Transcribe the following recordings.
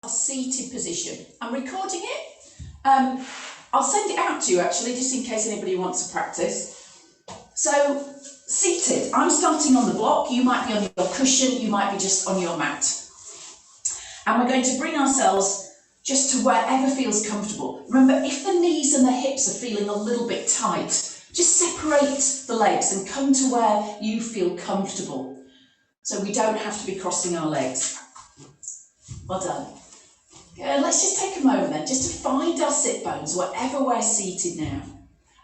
a seated position. I'm recording it. I'll send it out to you actually, just in case anybody wants to practice. So, seated, I'm starting on the block, you might be on your cushion, you might be just on your mat. And we're going to bring ourselves just to wherever feels comfortable. Remember, if the knees and the hips are feeling a little bit tight, just separate the legs and come to where you feel comfortable. So we don't have to be crossing our legs. Well done. Good. Let's just take a moment then, just to find our sit bones, wherever we're seated now.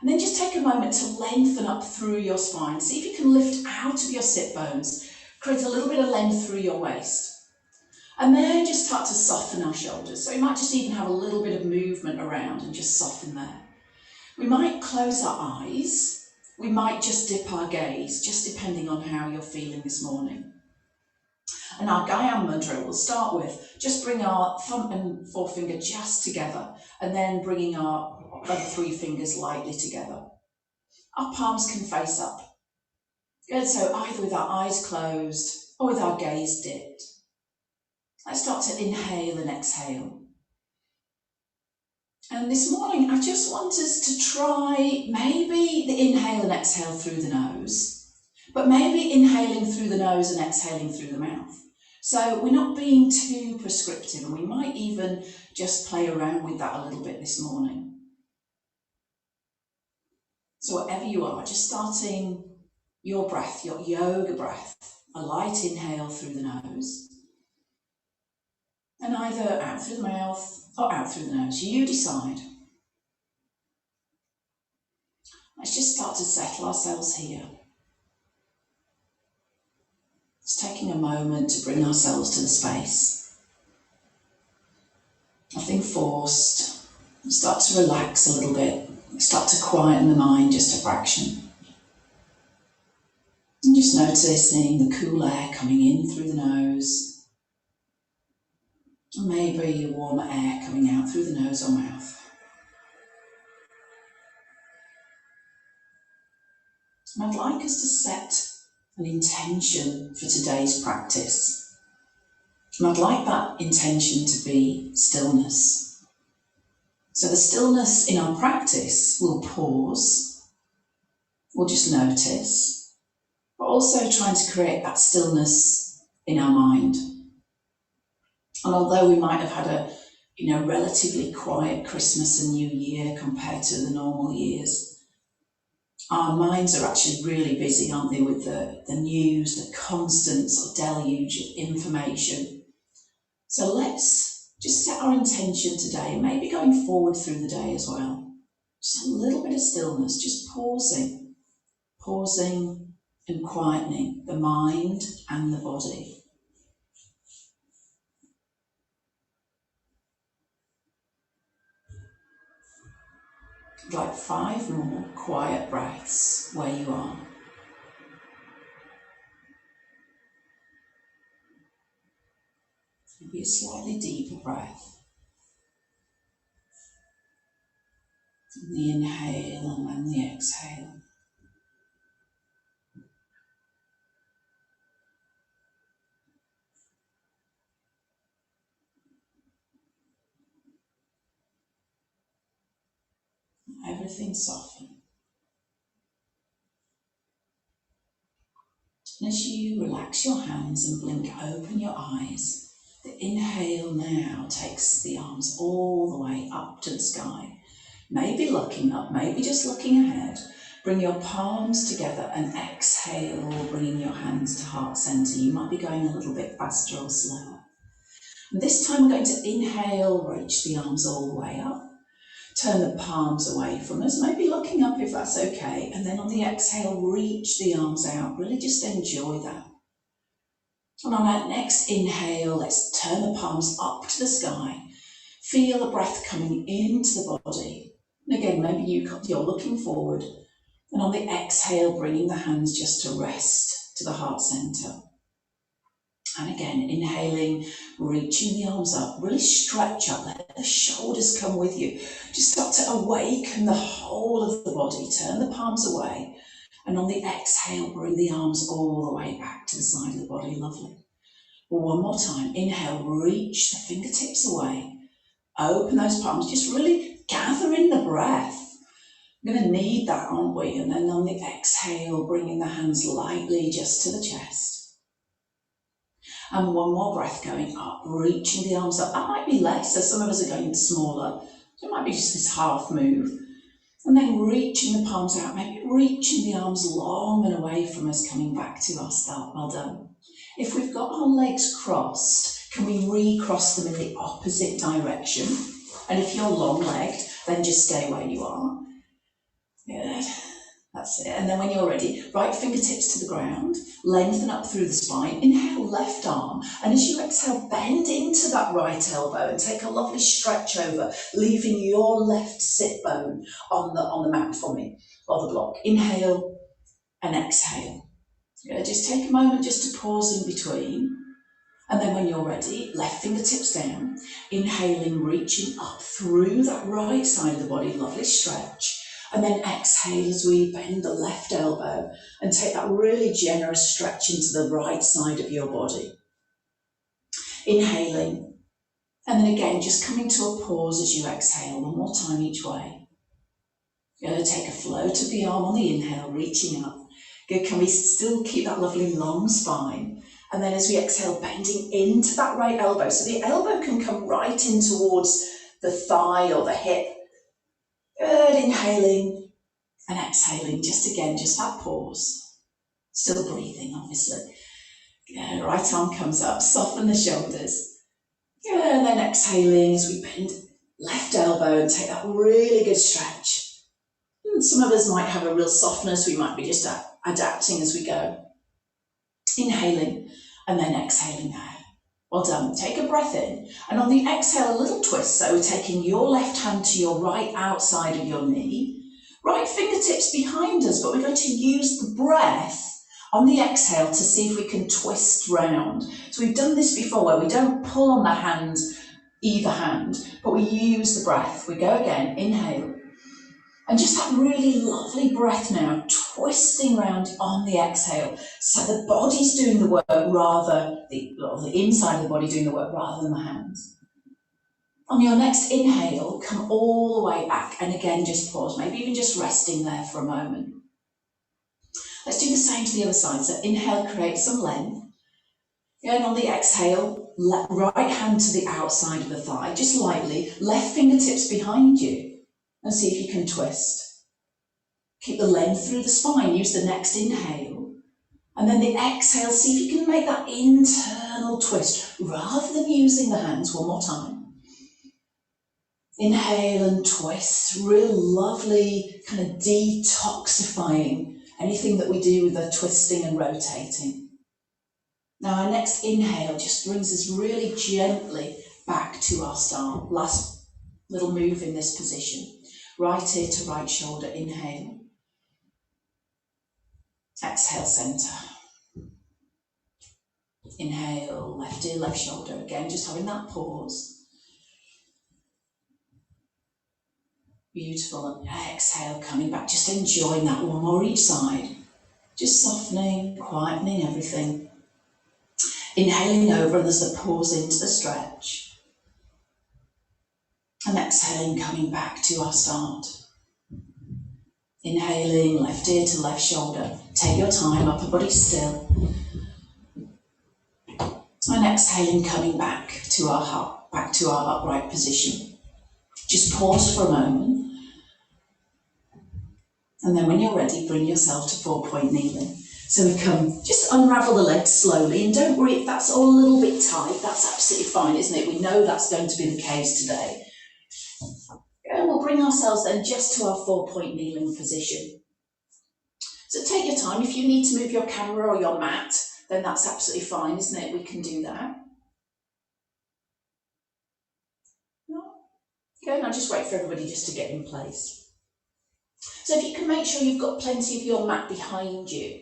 And then just take a moment to lengthen up through your spine. See if you can lift out of your sit bones, create a little bit of length through your waist. And then just start to soften our shoulders. So we might just even have a little bit of movement around and just soften there. We might close our eyes. We might just dip our gaze, just depending on how you're feeling this morning. And our Gayam mudra we'll start with, just bring our thumb and forefinger just together, and then bringing our other three fingers lightly together. Our palms can face up. Good, so either with our eyes closed or with our gaze dipped. Let's start to inhale and exhale. And this morning, I just want us to try maybe the inhale and exhale through the nose, but maybe inhaling through the nose and exhaling through the mouth. So we're not being too prescriptive, and we might even just play around with that a little bit this morning. So whatever you are, just starting your breath, your yoga breath, a light inhale through the nose, and either out through the mouth or out through the nose, you decide. Let's just start to settle ourselves here. Just taking a moment to bring ourselves to the space. Nothing forced. Start to relax a little bit. Start to quieten the mind just a fraction. And just noticing the cool air coming in through the nose. And maybe warmer air coming out through the nose or mouth. And I'd like us to set an intention for today's practice. And I'd like that intention to be stillness. So the stillness in our practice will pause, we'll just notice, but also trying to create that stillness in our mind. And although we might have had a relatively quiet Christmas and New Year compared to the normal years, our minds are actually really busy, aren't they, with the news, the constant sort of deluge of information. So let's just set our intention today, and maybe going forward through the day as well. Just a little bit of stillness, just pausing and quietening the mind and the body. Like 5 more quiet breaths where you are. Maybe a slightly deeper breath. And the inhale and then the exhale. Everything soften. And as you relax your hands and blink open your eyes, the inhale now takes the arms all the way up to the sky. Maybe looking up, maybe just looking ahead. Bring your palms together and exhale, bringing your hands to heart center. You might be going a little bit faster or slower. And this time we're going to inhale, reach the arms all the way up. Turn the palms away from us, maybe looking up if that's okay. And then on the exhale, reach the arms out. Really just enjoy that. And on that next inhale, let's turn the palms up to the sky. Feel the breath coming into the body. And again, maybe you're looking forward. And on the exhale, bringing the hands just to rest to the heart center. And again, inhaling, reaching the arms up, really stretch up, let the shoulders come with you. Just start to awaken the whole of the body, turn the palms away, and on the exhale, bring the arms all the way back to the side of the body, lovely. One more time. Inhale, reach the fingertips away. Open those palms, just really gather in the breath. We're going to need that, aren't we? And then on the exhale, bringing the hands lightly just to the chest. And one more breath going up, reaching the arms up. That might be less, so some of us are going smaller. So it might be just this half move. And then reaching the palms out, maybe reaching the arms long and away from us, coming back to our start. Well done. If we've got our legs crossed, can we recross them in the opposite direction? And if you're long-legged, then just stay where you are. Good. That's it. And then when you're ready, right fingertips to the ground, lengthen up through the spine. Inhale, left arm. And as you exhale, bend into that right elbow and take a lovely stretch over, leaving your left sit bone on the mat for me, or the block. Inhale and exhale. Just take a moment just to pause in between. And then when you're ready, left fingertips down. Inhaling, reaching up through that right side of the body, lovely stretch. And then exhale as we bend the left elbow and take that really generous stretch into the right side of your body. Inhaling. And then again, just coming to a pause as you exhale, one more time each way. You're going to take a float of the arm on the inhale, reaching up. Good, can we still keep that lovely long spine? And then as we exhale, bending into that right elbow. So the elbow can come right in towards the thigh or the hip. Good, inhaling and exhaling, just that pause. Still breathing, obviously. Good, right arm comes up, soften the shoulders. Good, and then exhaling as we bend left elbow and take that really good stretch. And some of us might have a real softness, we might be just adapting as we go. Inhaling and then exhaling out. Well done. Take a breath in, and on the exhale, a little twist. So we're taking your left hand to your right outside of your knee, right fingertips behind us, but we're going to use the breath on the exhale to see if we can twist round. So we've done this before where we don't pull on the hand, either hand, but we use the breath. We go again, inhale. And just that really lovely breath now, twisting round on the exhale. So the body's doing the work the inside of the body doing the work rather than the hands. On your next inhale, come all the way back. And again, just pause, maybe even just resting there for a moment. Let's do the same to the other side. So inhale, create some length. And on the exhale, right hand to the outside of the thigh, just lightly, left fingertips behind you. And see if you can twist. Keep the length through the spine, use the next inhale. And then the exhale, see if you can make that internal twist rather than using the hands. One more time. Inhale and twist, real lovely kind of detoxifying anything that we do with the twisting and rotating. Now our next inhale just brings us really gently back to our start. Last little move in this position. Right ear to right shoulder, inhale. Exhale, centre. Inhale, left ear, left shoulder. Again, just having that pause. Beautiful. And exhale, coming back, just enjoying that one more each side. Just softening, quietening everything. Inhaling over, and there's the pause into the stretch. And exhaling, coming back to our start. Inhaling, left ear to left shoulder. Take your time, upper body still. And exhaling, coming back to our heart, back to our upright position. Just pause for a moment. And then when you're ready, bring yourself to 4-point kneeling. So we come, just unravel the legs slowly, and don't worry if that's all a little bit tight, that's absolutely fine, isn't it? We know that's going to be the case today. And we'll bring ourselves then just to our 4-point kneeling position. So take your time. If you need to move your camera or your mat, then that's absolutely fine, isn't it? We can do that. Good, and I'll just wait for everybody just to get in place. So if you can make sure you've got plenty of your mat behind you,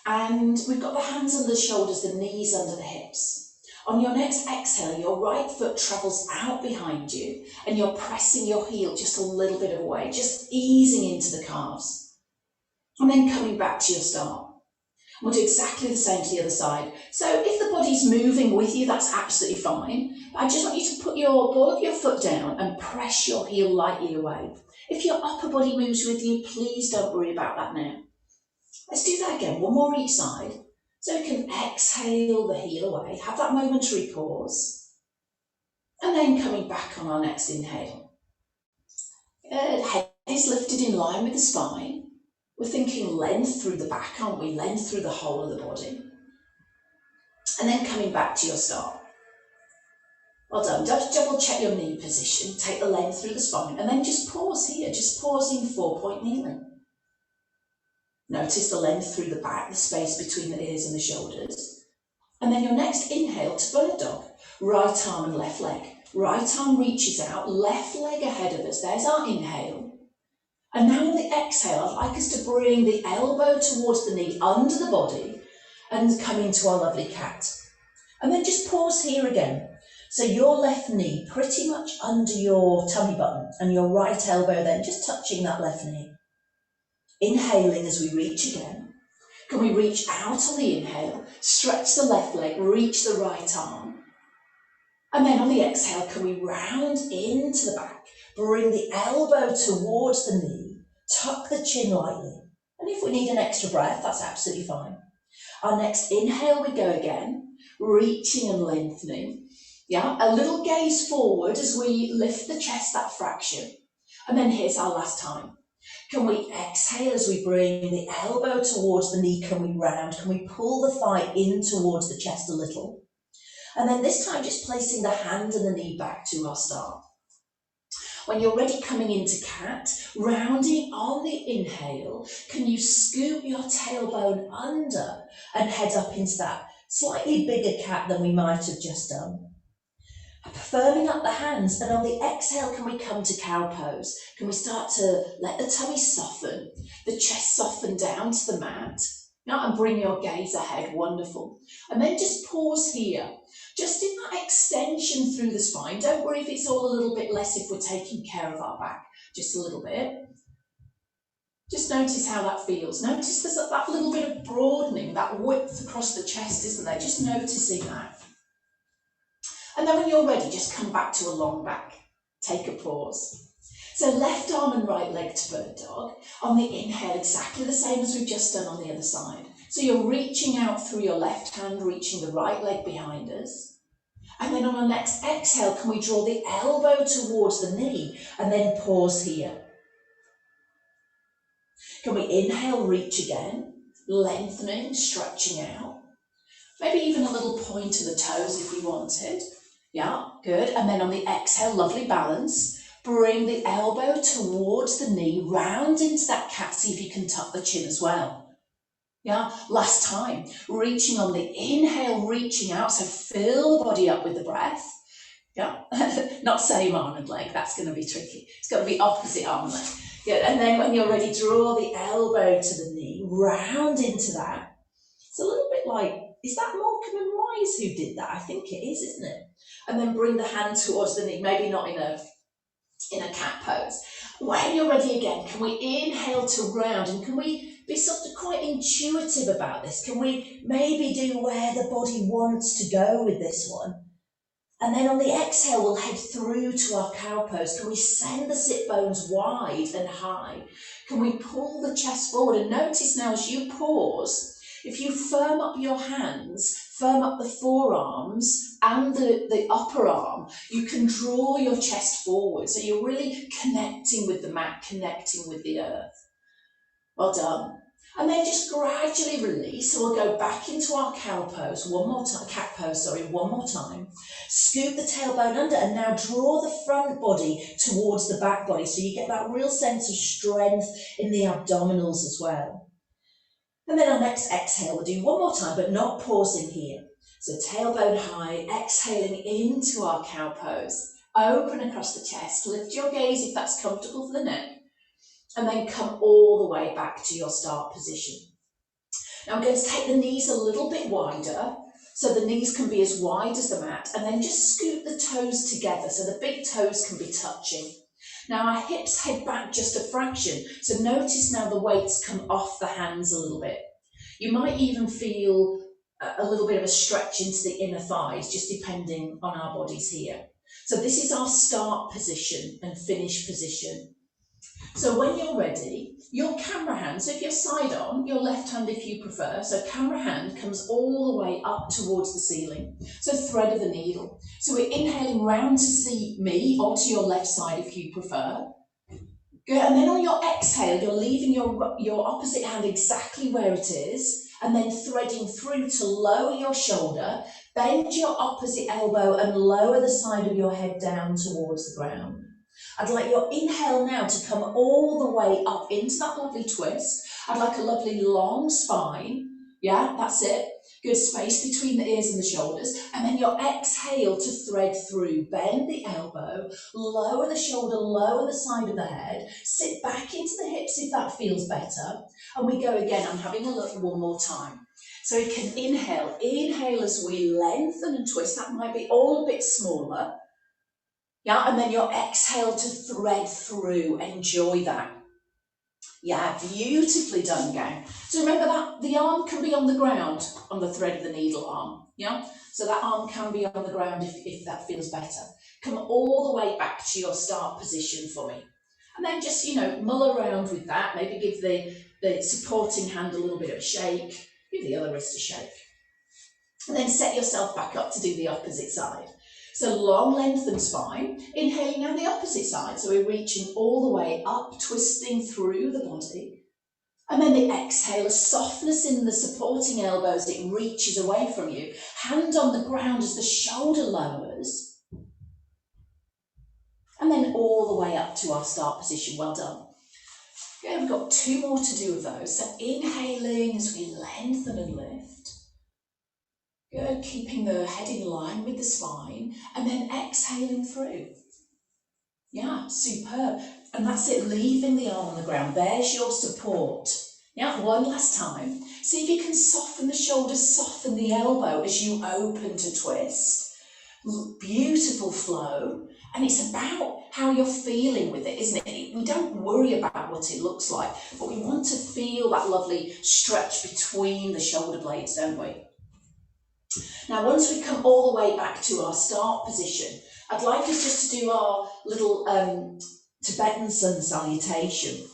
and we've got the hands under the shoulders, the knees under the hips. On your next exhale, your right foot travels out behind you and you're pressing your heel just a little bit away, just easing into the calves. And then coming back to your start. We'll do exactly the same to the other side. So if the body's moving with you, that's absolutely fine. But I just want you to put your ball of your foot down and press your heel lightly away. If your upper body moves with you, please don't worry about that now. Let's do that again, one more each side. So we can exhale the heel away, have that momentary pause, and then coming back on our next inhale. Good, head is lifted in line with the spine. We're thinking length through the back, aren't we? Length through the whole of the body. And then coming back to your start. Well done. Double check your knee position. Take the length through the spine and then just pause here. Just pause in 4-point kneeling. Notice the length through the back, the space between the ears and the shoulders. And then your next inhale to bird dog. Right arm and left leg. Right arm reaches out, left leg ahead of us. There's our inhale. And now on the exhale, I'd like us to bring the elbow towards the knee under the body and come into our lovely cat. And then just pause here again. So your left knee pretty much under your tummy button and your right elbow then just touching that left knee. Inhaling as we reach again. Can we reach out on the inhale, stretch the left leg, reach the right arm. And then on the exhale, can we round into the back, bring the elbow towards the knee, tuck the chin lightly. And if we need an extra breath, that's absolutely fine. Our next inhale, we go again, reaching and lengthening. Yeah, a little gaze forward as we lift the chest that fraction. And then here's our last time. Can we exhale as we bring the elbow towards the knee? Can we round? Can we pull the thigh in towards the chest a little? And then this time just placing the hand and the knee back to our start. When you're ready coming into cat, rounding on the inhale, can you scoop your tailbone under and head up into that slightly bigger cat than we might have just done? Firming up the hands, and on the exhale, can we come to cow pose? Can we start to let the tummy soften, the chest soften down to the mat? Now, and bring your gaze ahead, wonderful. And then just pause here, just in that extension through the spine. Don't worry if it's all a little bit less if we're taking care of our back, just a little bit. Just notice how that feels. Notice there's that little bit of broadening, that width across the chest, isn't there? Just noticing that. And then when you're ready, just come back to a long back. Take a pause. So left arm and right leg to bird dog. On the inhale, exactly the same as we've just done on the other side. So you're reaching out through your left hand, reaching the right leg behind us. And then on our next exhale, can we draw the elbow towards the knee and then pause here? Can we inhale, reach again, lengthening, stretching out. Maybe even a little point to the toes if we wanted. Yeah, good. And then on the exhale, lovely balance. Bring the elbow towards the knee, round into that cat. See if you can tuck the chin as well. Yeah, last time. Reaching on the inhale, reaching out. So fill the body up with the breath. Yeah, not same arm and leg. That's going to be tricky. It's got to be opposite arm and leg. Good. And then when you're ready, draw the elbow to the knee, round into that. It's a little bit like, is that Morecambe and Wise who did that? I think it is, isn't it? And then bring the hand towards the knee, maybe not in a cat pose. When you're ready again, can we inhale to round, and can we be sort of quite intuitive about this? Can we maybe do where the body wants to go with this one? And then on the exhale, we'll head through to our cow pose. Can we send the sit bones wide and high? Can we pull the chest forward? And notice now as you pause, if you firm up your hands, firm up the forearms and the upper arm, you can draw your chest forward. So you're really connecting with the mat, connecting with the earth. Well done. And then just gradually release. So we'll go back into our cow pose one more time, cat pose, one more time. Scoop the tailbone under and now draw the front body towards the back body. So you get that real sense of strength in the abdominals as well. And then our next exhale, we'll do one more time, but not pausing here. So tailbone high, exhaling into our cow pose. Open across the chest, lift your gaze if that's comfortable for the neck, and then come all the way back to your start position. Now I'm going to take the knees a little bit wider, so the knees can be as wide as the mat, and then just scoop the toes together, so the big toes can be touching. Now our hips head back just a fraction, so notice now the weights come off the hands a little bit. You might even feel a little bit of a stretch into the inner thighs, just depending on our bodies here. So this is our start position and finish position. So when you're ready, your camera hand, so if you're side on, your left hand if you prefer, so camera hand comes all the way up towards the ceiling, so thread of the needle. So we're inhaling round to see me, or to your left side if you prefer. Good, and then on your exhale, you're leaving your opposite hand exactly where it is, and then threading through to lower your shoulder, bend your opposite elbow and lower the side of your head down towards the ground. I'd like your inhale now to come all the way up into that lovely twist. I'd like a lovely long spine. Yeah, that's it. Good space between the ears and the shoulders. And then your exhale to thread through. Bend the elbow, lower the shoulder, lower the side of the head. Sit back into the hips if that feels better. And we go again. I'm having a look one more time. So you can inhale. Inhale as we lengthen and twist. That might be all a bit smaller. Yeah, and then your exhale to thread through. Enjoy that. Yeah, beautifully done, gang. So remember that the arm can be on the ground on the thread of the needle arm. Yeah, so that arm can be on the ground if that feels better. Come all the way back to your start position for me. And then just, mull around with that. Maybe give the supporting hand a little bit of a shake. Give the other wrist a shake. And then set yourself back up to do the opposite side. So long lengthened spine, inhaling now the opposite side. So we're reaching all the way up, twisting through the body. And then the exhale, a softness in the supporting elbows, it reaches away from you. Hand on the ground as the shoulder lowers. And then all the way up to our start position. Well done. Okay, we've got 2 more to do of those. So inhaling as we lengthen and lift. Good, keeping the head in line with the spine, and then exhaling through. Yeah, superb. And that's it, leaving the arm on the ground. There's your support. Yeah, one last time. See if you can soften the shoulders, soften the elbow as you open to twist. Beautiful flow. And it's about how you're feeling with it, isn't it? We don't worry about what it looks like, but we want to feel that lovely stretch between the shoulder blades, don't we? Now, once we come all the way back to our start position, I'd like us just to do our little Tibetan sun salutation.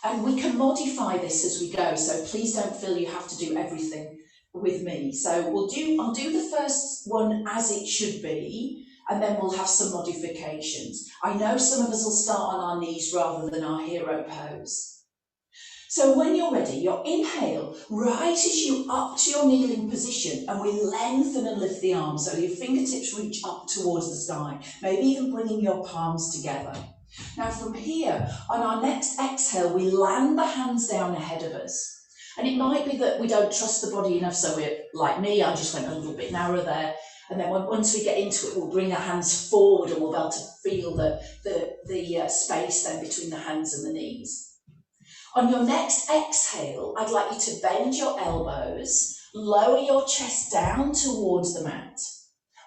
And we can modify this as we go, so please don't feel you have to do everything with me. So I'll do the first one as it should be, and then we'll have some modifications. I know some of us will start on our knees rather than our hero pose. So when you're ready, your inhale rises you up to your kneeling position, and we lengthen and lift the arms so your fingertips reach up towards the sky, maybe even bringing your palms together. Now from here, on our next exhale, we land the hands down ahead of us. And it might be that we don't trust the body enough, so we're like me, I just went a little bit narrow there. And then once we get into it, we'll bring our hands forward and we'll be able to feel the space then between the hands and the knees. On your next exhale, I'd like you to bend your elbows, lower your chest down towards the mat,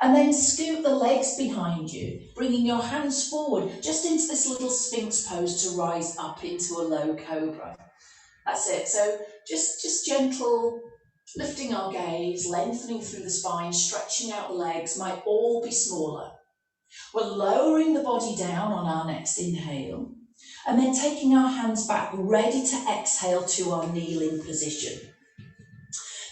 and then scoot the legs behind you, bringing your hands forward just into this little Sphinx pose to rise up into a low cobra. That's it. So just gentle, lifting our gaze, lengthening through the spine, stretching out the legs, might all be smaller. We're lowering the body down on our next inhale, and then taking our hands back, ready to exhale to our kneeling position.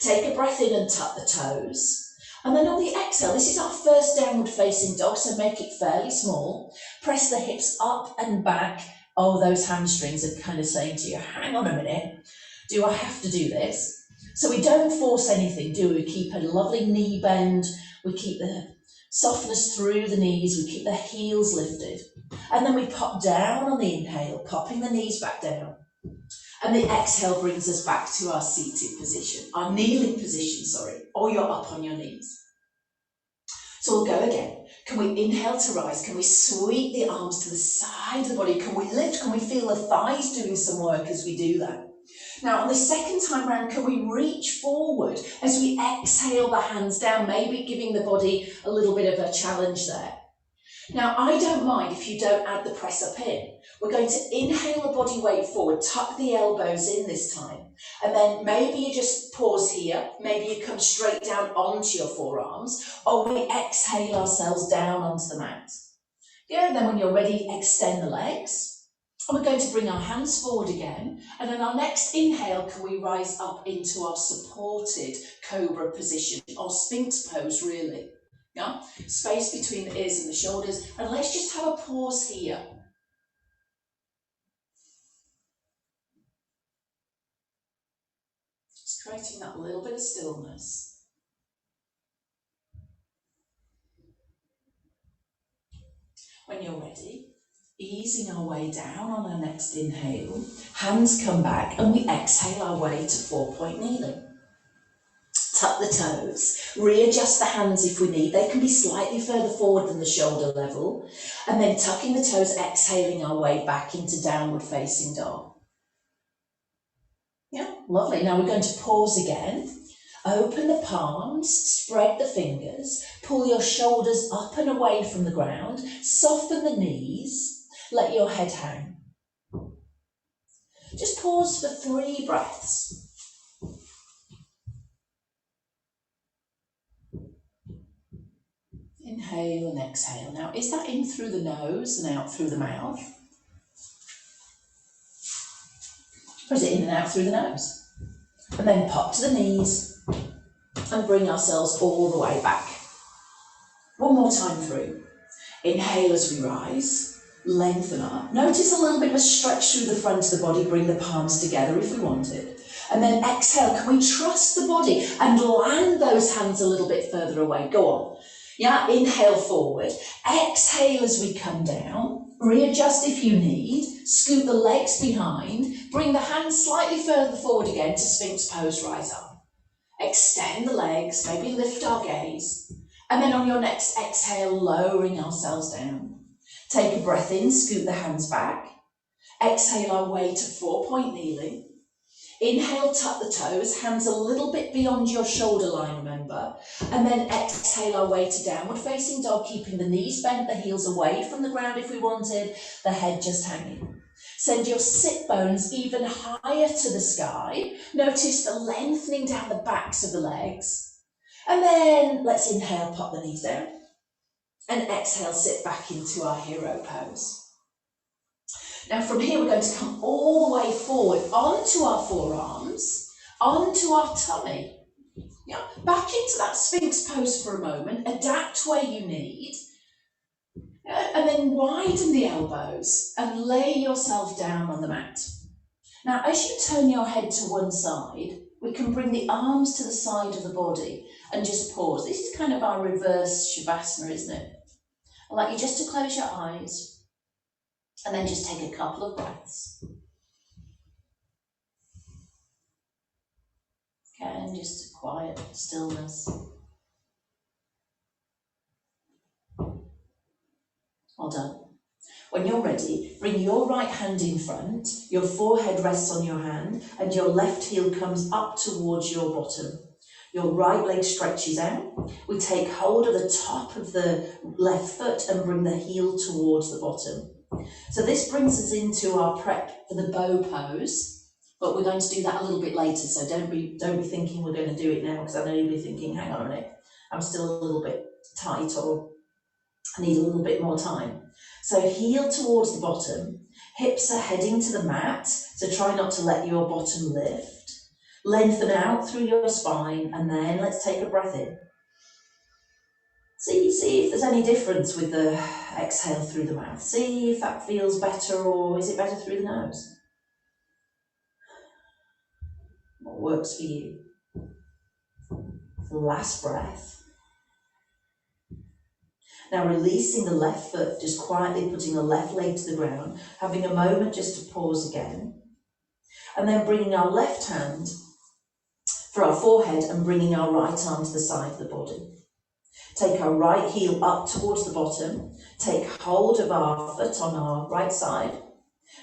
Take a breath in and tuck the toes. And then on the exhale, this is our first downward facing dog, so make it fairly small. Press the hips up and back. Oh, those hamstrings are kind of saying to you, hang on a minute, do I have to do this? So we don't force anything, do we? We keep a lovely knee bend, we keep the softness through the knees, we keep the heels lifted. And then we pop down on the inhale, popping the knees back down. And the exhale brings us back to our seated position, our kneeling position, or you're up on your knees. So we'll go again. Can we inhale to rise? Can we sweep the arms to the side of the body? Can we lift? Can we feel the thighs doing some work as we do that? Now, on the second time round, can we reach forward as we exhale the hands down, maybe giving the body a little bit of a challenge there? Now, I don't mind if you don't add the press up in. We're going to inhale the body weight forward, tuck the elbows in this time, and then maybe you just pause here, maybe you come straight down onto your forearms, or we exhale ourselves down onto the mat. Yeah, then when you're ready, extend the legs. And we're going to bring our hands forward again, and then our next inhale, can we rise up into our supported cobra position, or sphinx pose really. Yeah, space between the ears and the shoulders, and let's just have a pause here. Just creating that little bit of stillness. When you're ready, easing our way down on our next inhale, hands come back and we exhale our way to 4-point kneeling. Tuck the toes, readjust the hands if we need. They can be slightly further forward than the shoulder level. And then tucking the toes, exhaling our way back into downward facing dog. Yeah, lovely. Now we're going to pause again. Open the palms, spread the fingers, pull your shoulders up and away from the ground, soften the knees, let your head hang. Just pause for 3 breaths. Inhale and exhale. Now, is that in through the nose and out through the mouth? Or is it in and out through the nose? And then pop to the knees and bring ourselves all the way back. One more time through. Inhale as we rise, lengthen up. Notice a little bit of a stretch through the front of the body, bring the palms together if we wanted. And then exhale, can we trust the body and land those hands a little bit further away? Go on. Yeah, inhale forward, exhale as we come down, readjust if you need, scoot the legs behind, bring the hands slightly further forward again to Sphinx pose, rise up. Extend the legs, maybe lift our gaze, and then on your next exhale, lowering ourselves down. Take a breath in, scoot the hands back, exhale our way to 4-point kneeling. Inhale, tuck the toes, hands a little bit beyond your shoulder line, remember. And then exhale our way to downward facing dog, keeping the knees bent, the heels away from the ground if we wanted, the head just hanging. Send your sit bones even higher to the sky. Notice the lengthening down the backs of the legs. And then let's inhale, pop the knees down. And exhale, sit back into our hero pose. Now from here, we're going to come all the way forward onto our forearms, onto our tummy. Yeah, back into that Sphinx pose for a moment, adapt where you need, and then widen the elbows and lay yourself down on the mat. Now, as you turn your head to one side, we can bring the arms to the side of the body and just pause. This is kind of our reverse Shavasana, isn't it? I'd like you just to close your eyes. And then just take a couple of breaths. Again, just a quiet stillness. Well done. When you're ready, bring your right hand in front, your forehead rests on your hand, and your left heel comes up towards your bottom. Your right leg stretches out. We take hold of the top of the left foot and bring the heel towards the bottom. So this brings us into our prep for the bow pose, but we're going to do that a little bit later, so don't be thinking we're going to do it now, because I know you'll be thinking, hang on a minute, I'm still a little bit tight, or I need a little bit more time. So heel towards the bottom, hips are heading to the mat, so try not to let your bottom lift. Lengthen out through your spine, and then let's take a breath in. See if there's any difference with the exhale through the mouth. See if that feels better, or is it better through the nose? What works for you? Last breath. Now releasing the left foot, just quietly putting the left leg to the ground, having a moment just to pause again. And then bringing our left hand for our forehead and bringing our right arm to the side of the body. Take our right heel up towards the bottom. Take hold of our foot on our right side.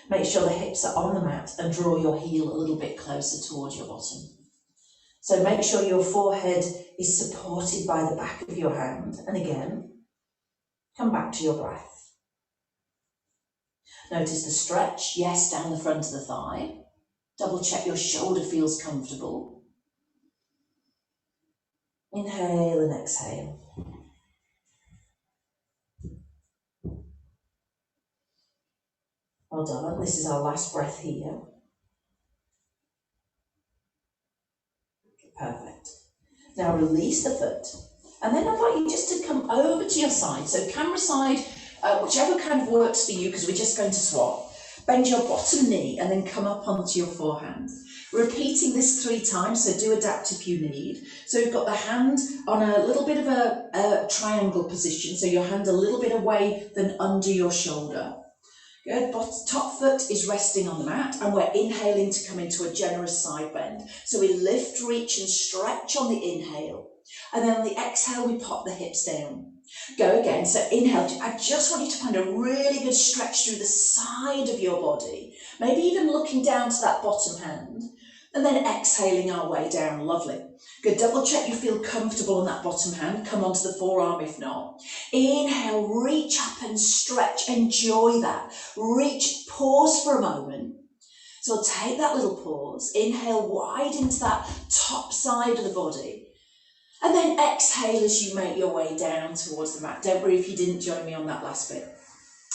Make sure the hips are on the mat and draw your heel a little bit closer towards your bottom. So make sure your forehead is supported by the back of your hand. And again, Come back to your breath. Notice the stretch, yes, down the front of the thigh. Double check your shoulder feels comfortable. Inhale and exhale. Well done. This is our last breath here. Perfect. Now release the foot. And then I'd like you just to come over to your side. So camera side, whichever kind of works for you, because we're just going to swap. Bend your bottom knee and then come up onto your forehand. Repeating this 3 times, so do adapt if you need. So you've got the hand on a little bit of a triangle position, so your hand a little bit away than under your shoulder. Good, top foot is resting on the mat and we're inhaling to come into a generous side bend. So we lift, reach and stretch on the inhale. And then on the exhale, we pop the hips down. Go again, so inhale. I just want you to find a really good stretch through the side of your body. Maybe even looking down to that bottom hand. And then exhaling our way down, lovely. Good, double check you feel comfortable on that bottom hand. Come onto the forearm if not. Inhale, reach up and stretch, enjoy that. Reach, pause for a moment. So take that little pause. Inhale wide into that top side of the body. And then exhale as you make your way down towards the mat. Don't worry if you didn't join me on that last bit.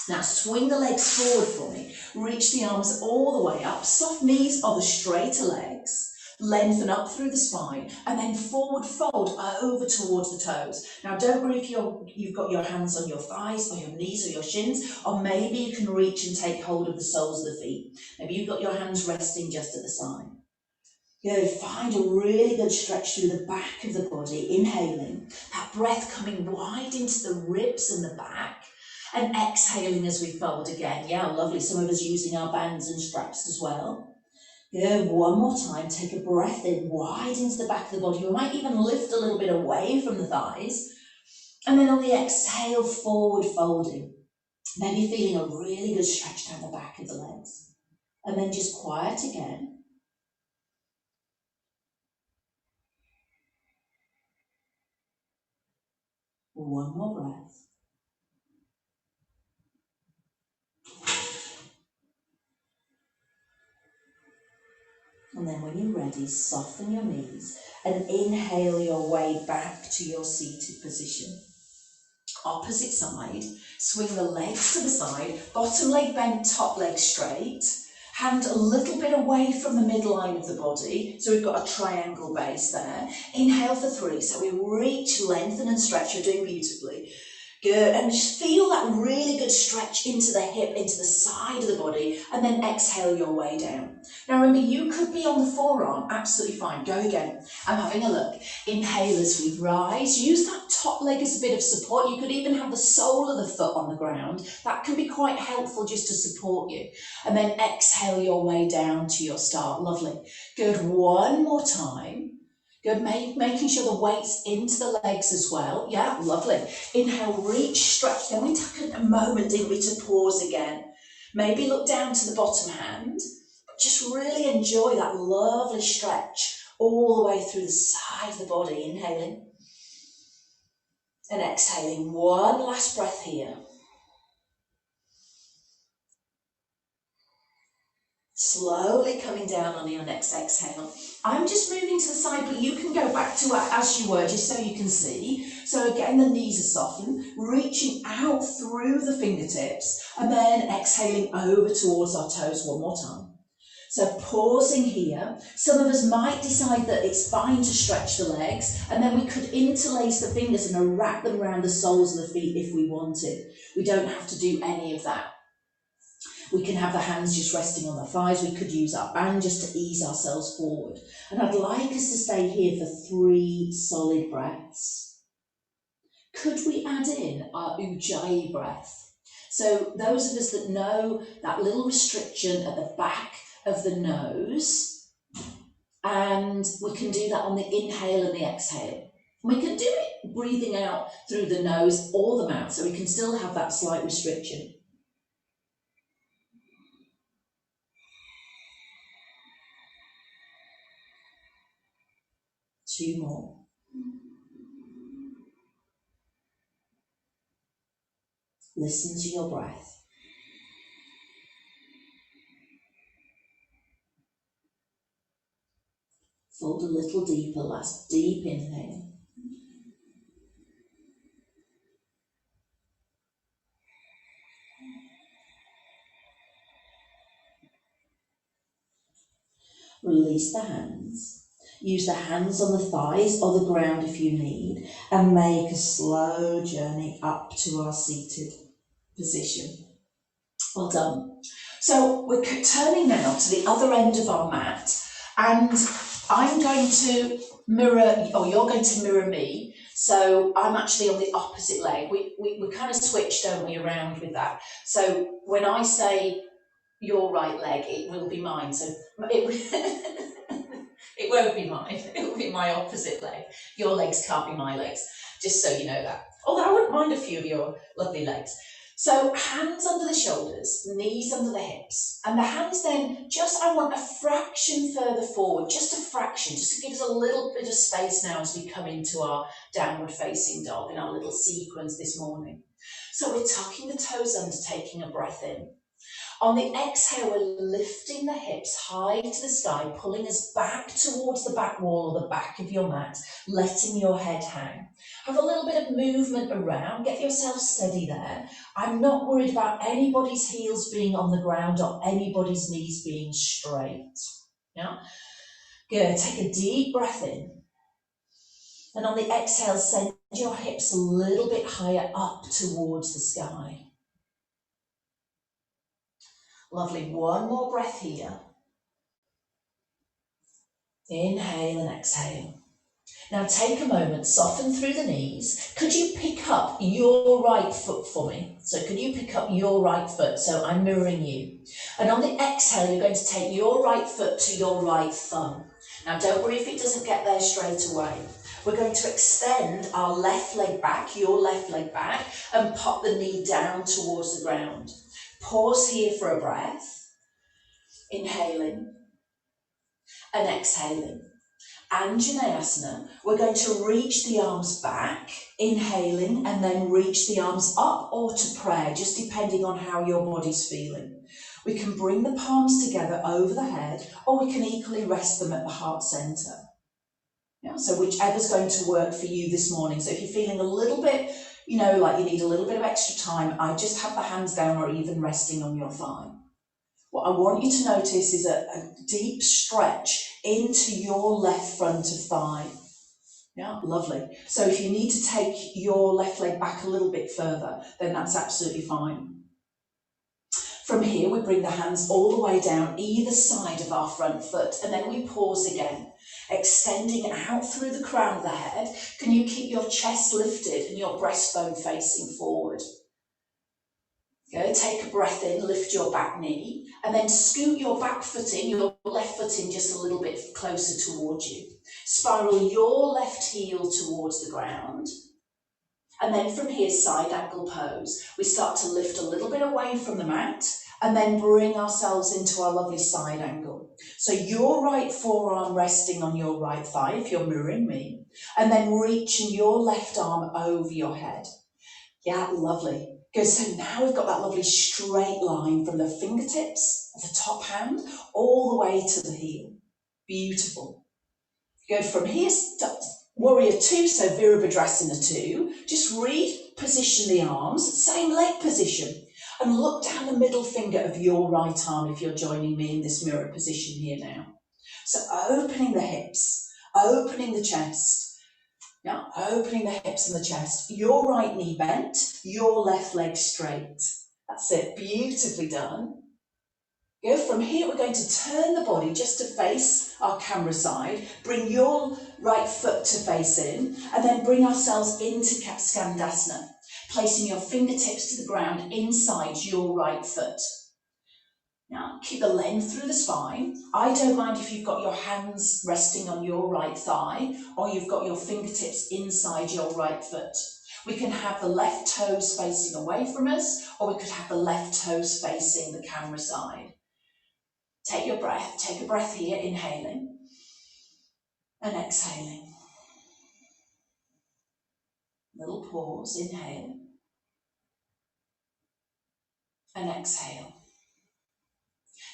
Now swing the legs forward for me. Reach the arms all the way up. Soft knees or the straighter legs. Lengthen up through the spine and then forward fold over towards the toes. Now don't worry if you've got your hands on your thighs or your knees or your shins, or maybe you can reach and take hold of the soles of the feet. Maybe you've got your hands resting just at the side. Good, find a really good stretch through the back of the body, inhaling. That breath coming wide into the ribs and the back. And exhaling as we fold again. Yeah, lovely. Some of us using our bands and straps as well. Good, one more time. Take a breath in, wide into the back of the body. We might even lift a little bit away from the thighs. And then on the exhale, forward folding. Maybe feeling a really good stretch down the back of the legs. And then just quiet again. One more breath. And then when you're ready, soften your knees and inhale your way back to your seated position. Opposite side, swing the legs to the side, bottom leg bent, top leg straight. Hand a little bit away from the midline of the body, so we've got a triangle base there. Inhale for 3, so we reach, lengthen and stretch. You're doing beautifully. Good, and just feel that really good stretch into the hip, into the side of the body, and then exhale your way down. Now remember, you could be on the forearm, absolutely fine. Go again. I'm having a look. Inhale as we rise. Use that top leg as a bit of support. You could even have the sole of the foot on the ground. That can be quite helpful just to support you. And then exhale your way down to your start. Lovely. Good, one more time. Good, making sure the weight's into the legs as well. Yeah, lovely. Inhale, reach, stretch. Then we took a moment, didn't we, to pause again. Maybe look down to the bottom hand, but just really enjoy that lovely stretch all the way through the side of the body. Inhaling and exhaling. One last breath here. Slowly coming down on your next exhale. I'm just moving to the side, but you can go back to as you were, just so you can see. So again, the knees are softened, reaching out through the fingertips, and then exhaling over towards our toes one more time. So pausing here. Some of us might decide that it's fine to stretch the legs, and then we could interlace the fingers and wrap them around the soles of the feet if we wanted. We don't have to do any of that. We can have the hands just resting on the thighs. We could use our band just to ease ourselves forward. And I'd like us to stay here for 3 solid breaths. Could we add in our Ujjayi breath? So those of us that know that little restriction at the back of the nose, and we can do that on the inhale and the exhale. We can do it breathing out through the nose or the mouth, so we can still have that slight restriction. 2 more. Listen to your breath. Fold a little deeper, last deep inhale. Release the hands. Use the hands on the thighs or the ground if you need, and make a slow journey up to our seated position. Well done. So we're turning now to the other end of our mat, and I'm going to mirror, or you're going to mirror me. So I'm actually on the opposite leg. We kind of switch, don't we, around with that. So when I say your right leg, it will be mine. So it won't be mine. It will be my opposite leg. Your legs can't be my legs, just so you know that. Although I wouldn't mind a few of your lovely legs. So hands under the shoulders, knees under the hips, and the hands then I want a fraction further forward, just a fraction, just to give us a little bit of space now as we come into our downward facing dog in our little sequence this morning. So we're tucking the toes under, taking a breath in. On the exhale, we're lifting the hips high to the sky, pulling us back towards the back wall or the back of your mat, letting your head hang. Have a little bit of movement around, get yourself steady there. I'm not worried about anybody's heels being on the ground or anybody's knees being straight. Yeah? Good, take a deep breath in. And on the exhale, send your hips a little bit higher up towards the sky. Lovely, one more breath here. Inhale and exhale. Now take a moment, soften through the knees. Could you pick up your right foot for me? So could you pick up your right foot? So I'm mirroring you. And on the exhale, you're going to take your right foot to your right thumb. Now don't worry if it doesn't get there straight away. We're going to extend our left leg back, your left leg back, and pop the knee down towards the ground. Pause here for a breath. Inhaling and exhaling. Anjaneyasana, we're going to reach the arms back, inhaling, and then reach the arms up or to prayer, just depending on how your body's feeling. We can bring the palms together over the head, or we can equally rest them at the heart centre. Yeah, so whichever's going to work for you this morning. So if you're feeling a little bit, like you need a little bit of extra time, I just have the hands down or even resting on your thigh. What I want you to notice is a deep stretch into your left front of thigh. Yeah, lovely. So if you need to take your left leg back a little bit further, then that's absolutely fine. From here, we bring the hands all the way down either side of our front foot, and then we pause again, extending out through the crown of the head. Can you keep your chest lifted and your breastbone facing forward? Go, take a breath in, lift your back knee, and then scoot your back foot in, your left foot in just a little bit closer towards you. Spiral your left heel towards the ground. And then from here, side angle pose. We start to lift a little bit away from the mat and then bring ourselves into our lovely side angle. So your right forearm resting on your right thigh, if you're mirroring me, and then reaching your left arm over your head. Yeah, lovely. Good, so now we've got that lovely straight line from the fingertips of the top hand all the way to the heel. Beautiful. Good, from here, warrior two, so Virabhadrasana 2. Just reposition the arms, same leg position, and look down the middle finger of your right arm if you're joining me in this mirror position here now. So opening the hips, opening the chest. Yeah, opening the hips and the chest. Your right knee bent, your left leg straight. That's it, beautifully done. Good, from here we're going to turn the body just to face our camera side. Bring your right foot to face in, and then bring ourselves into Skandasana, placing your fingertips to the ground inside your right foot. Now, keep the length through the spine. I don't mind if you've got your hands resting on your right thigh or you've got your fingertips inside your right foot. We can have the left toes facing away from us, or we could have the left toes facing the camera side. Take a breath here, inhaling and exhaling. Little pause, inhale and exhale.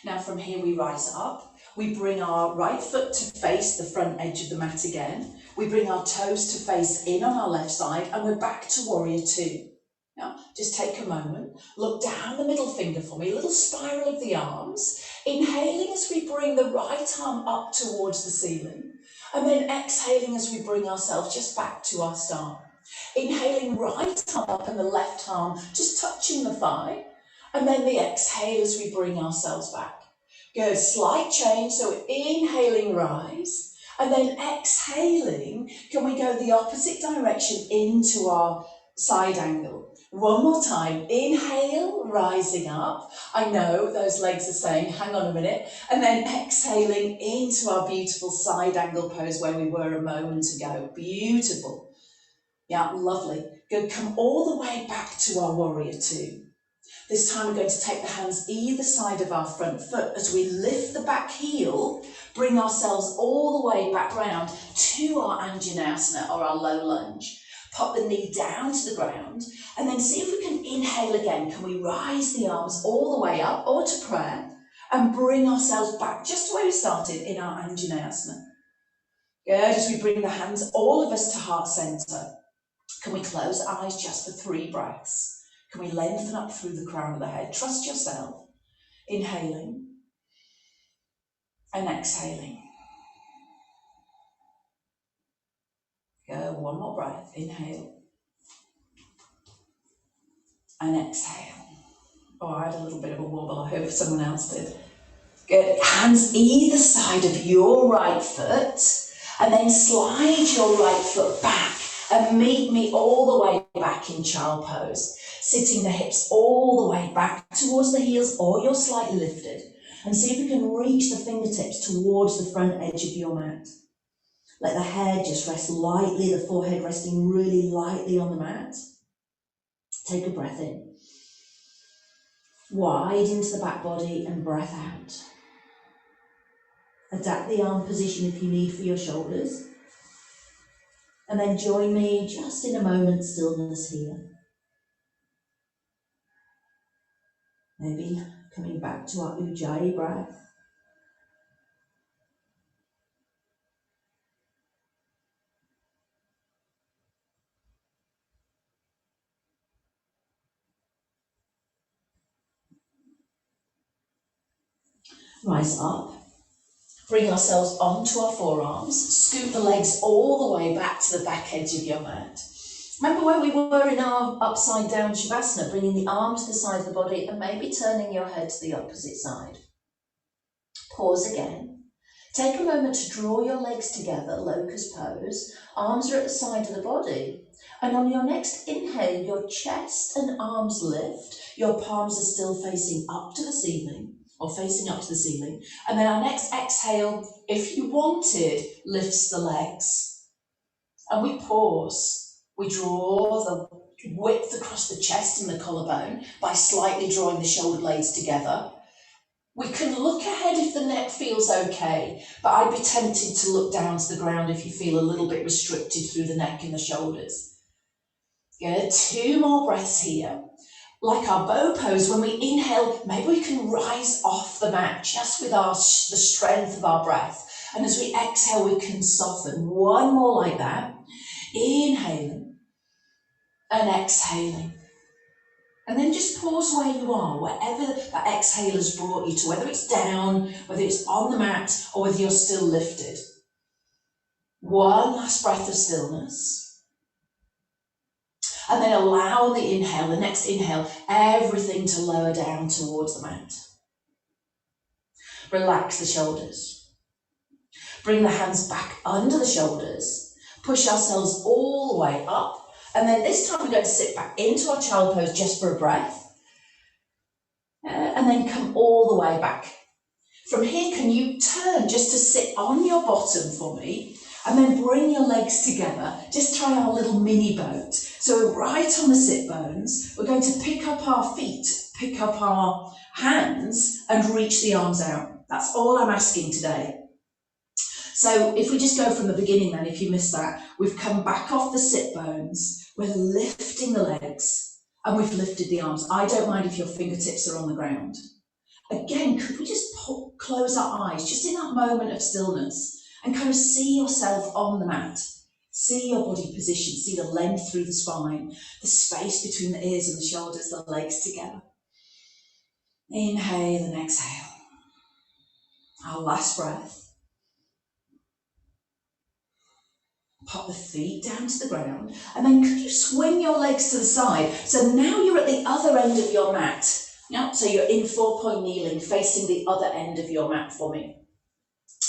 Now from here we rise up. We bring our right foot to face the front edge of the mat again. We bring our toes to face in on our left side and we're back to warrior two. Now just take a moment, look down the middle finger for me, a little spiral of the arms. Inhaling as we bring the right arm up towards the ceiling and then exhaling as we bring ourselves just back to our start. Inhaling right arm up and the left arm just touching the thigh. And then the exhale as we bring ourselves back. Good, slight change, so inhaling, rise, and then exhaling, can we go the opposite direction into our side angle? One more time, inhale, rising up. I know those legs are saying, hang on a minute, and then exhaling into our beautiful side angle pose where we were a moment ago. Beautiful. Yeah, lovely. Good, come all the way back to our warrior two. This time we're going to take the hands either side of our front foot as we lift the back heel, bring ourselves all the way back round to our Anjaneyasana or our low lunge. Pop the knee down to the ground and then see if we can inhale again. Can we rise the arms all the way up or to prayer and bring ourselves back just where we started in our Anjaneyasana. Good, as we bring the hands, all of us to heart center. Can we close eyes just for 3 breaths? Can we lengthen up through the crown of the head? Trust yourself. Inhaling and exhaling. Go, one more breath. Inhale and exhale. Oh, I had a little bit of a wobble. I hope someone else did. Good. Hands either side of your right foot and then slide your right foot back and meet me all the way back in child pose. Sitting the hips all the way back towards the heels or you're slightly lifted. And see if you can reach the fingertips towards the front edge of your mat. Let the head just rest lightly, the forehead resting really lightly on the mat. Take a breath in. Wide into the back body and breath out. Adapt the arm position if you need for your shoulders. And then join me just in a moment's stillness here. Maybe coming back to our Ujjayi breath. Rise up. Bring ourselves onto our forearms. Scoot the legs all the way back to the back edge of your mat. Remember where we were in our upside down Shavasana, bringing the arm to the side of the body and maybe turning your head to the opposite side. Pause again. Take a moment to draw your legs together, locust pose. Arms are at the side of the body. And on your next inhale, your chest and arms lift. Your palms are still facing up to the ceiling, or facing up to the ceiling. And then our next exhale, if you wanted, lifts the legs. And we pause. We draw the width across the chest and the collarbone by slightly drawing the shoulder blades together. We can look ahead if the neck feels okay, but I'd be tempted to look down to the ground if you feel a little bit restricted through the neck and the shoulders. Good, 2 more breaths here. Like our bow pose, when we inhale, maybe we can rise off the mat just with the strength of our breath. And as we exhale, we can soften. 1 more like that. Inhaling and exhaling. And then just pause where you are, wherever that exhale has brought you to, whether it's down, whether it's on the mat, or whether you're still lifted. 1 last breath of stillness. And then allow the inhale, the next inhale, everything to lower down towards the mat. Relax the shoulders. Bring the hands back under the shoulders. Push ourselves all the way up. And then this time we're going to sit back into our child pose just for a breath. And then come all the way back. From here, can you turn just to sit on your bottom for me? And then bring your legs together. Just try our little mini boat. So we're right on the sit bones. We're going to pick up our feet, pick up our hands and reach the arms out. That's all I'm asking today. So if we just go from the beginning then, if you missed that, we've come back off the sit bones. We're lifting the legs And we've lifted the arms. I don't mind if your fingertips are on the ground. Again, could we just close our eyes, just in that moment of stillness, and kind of see yourself on the mat? See your body position, see the length through the spine, the space between the ears and the shoulders, the legs together. Inhale and exhale. Our last breath. Pop the feet down to the ground, and then could you swing your legs to the side? So now you're at the other end of your mat. Yeah, so you're in 4-point kneeling, facing the other end of your mat for me.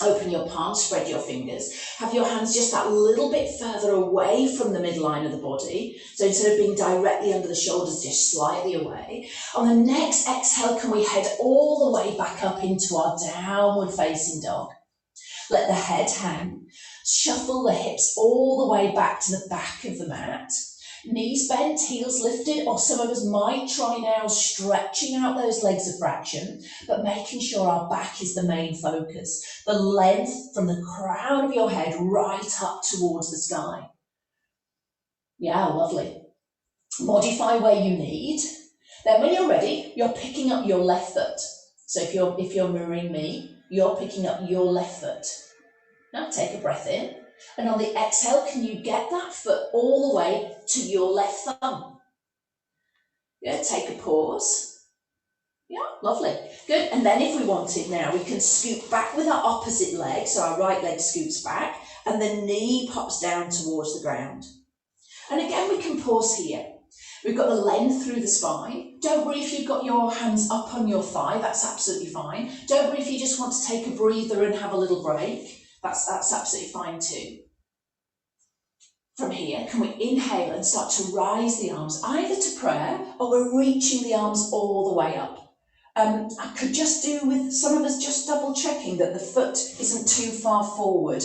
Open your palms, spread your fingers. Have your hands just that little bit further away from the midline of the body. So instead of being directly under the shoulders, just slightly away. On the next exhale, can we head all the way back up into our downward facing dog? Let the head hang. Shuffle the hips all the way back to the back of the mat. Knees bent, heels lifted, or some of us might try now stretching out those legs a fraction, but making sure our back is the main focus. The length from the crown of your head right up towards the sky. Yeah, lovely. Modify where you need. Then when you're ready, you're picking up your left foot. So if you're mirroring me, you're picking up your left foot. Now take a breath in. And on the exhale, can you get that foot all the way to your left thumb? Yeah, take a pause. Yeah, lovely. Good. And then if we wanted now, we can scoot back with our opposite leg. So our right leg scoots back and the knee pops down towards the ground. And again, we can pause here. We've got the length through the spine. Don't worry if you've got your hands up on your thigh, that's absolutely fine. Don't worry if you just want to take a breather and have a little break. That's absolutely fine too. From here, can we inhale and start to rise the arms, either to prayer or we're reaching the arms all the way up. I could just do with some of us just double checking that the foot isn't too far forward.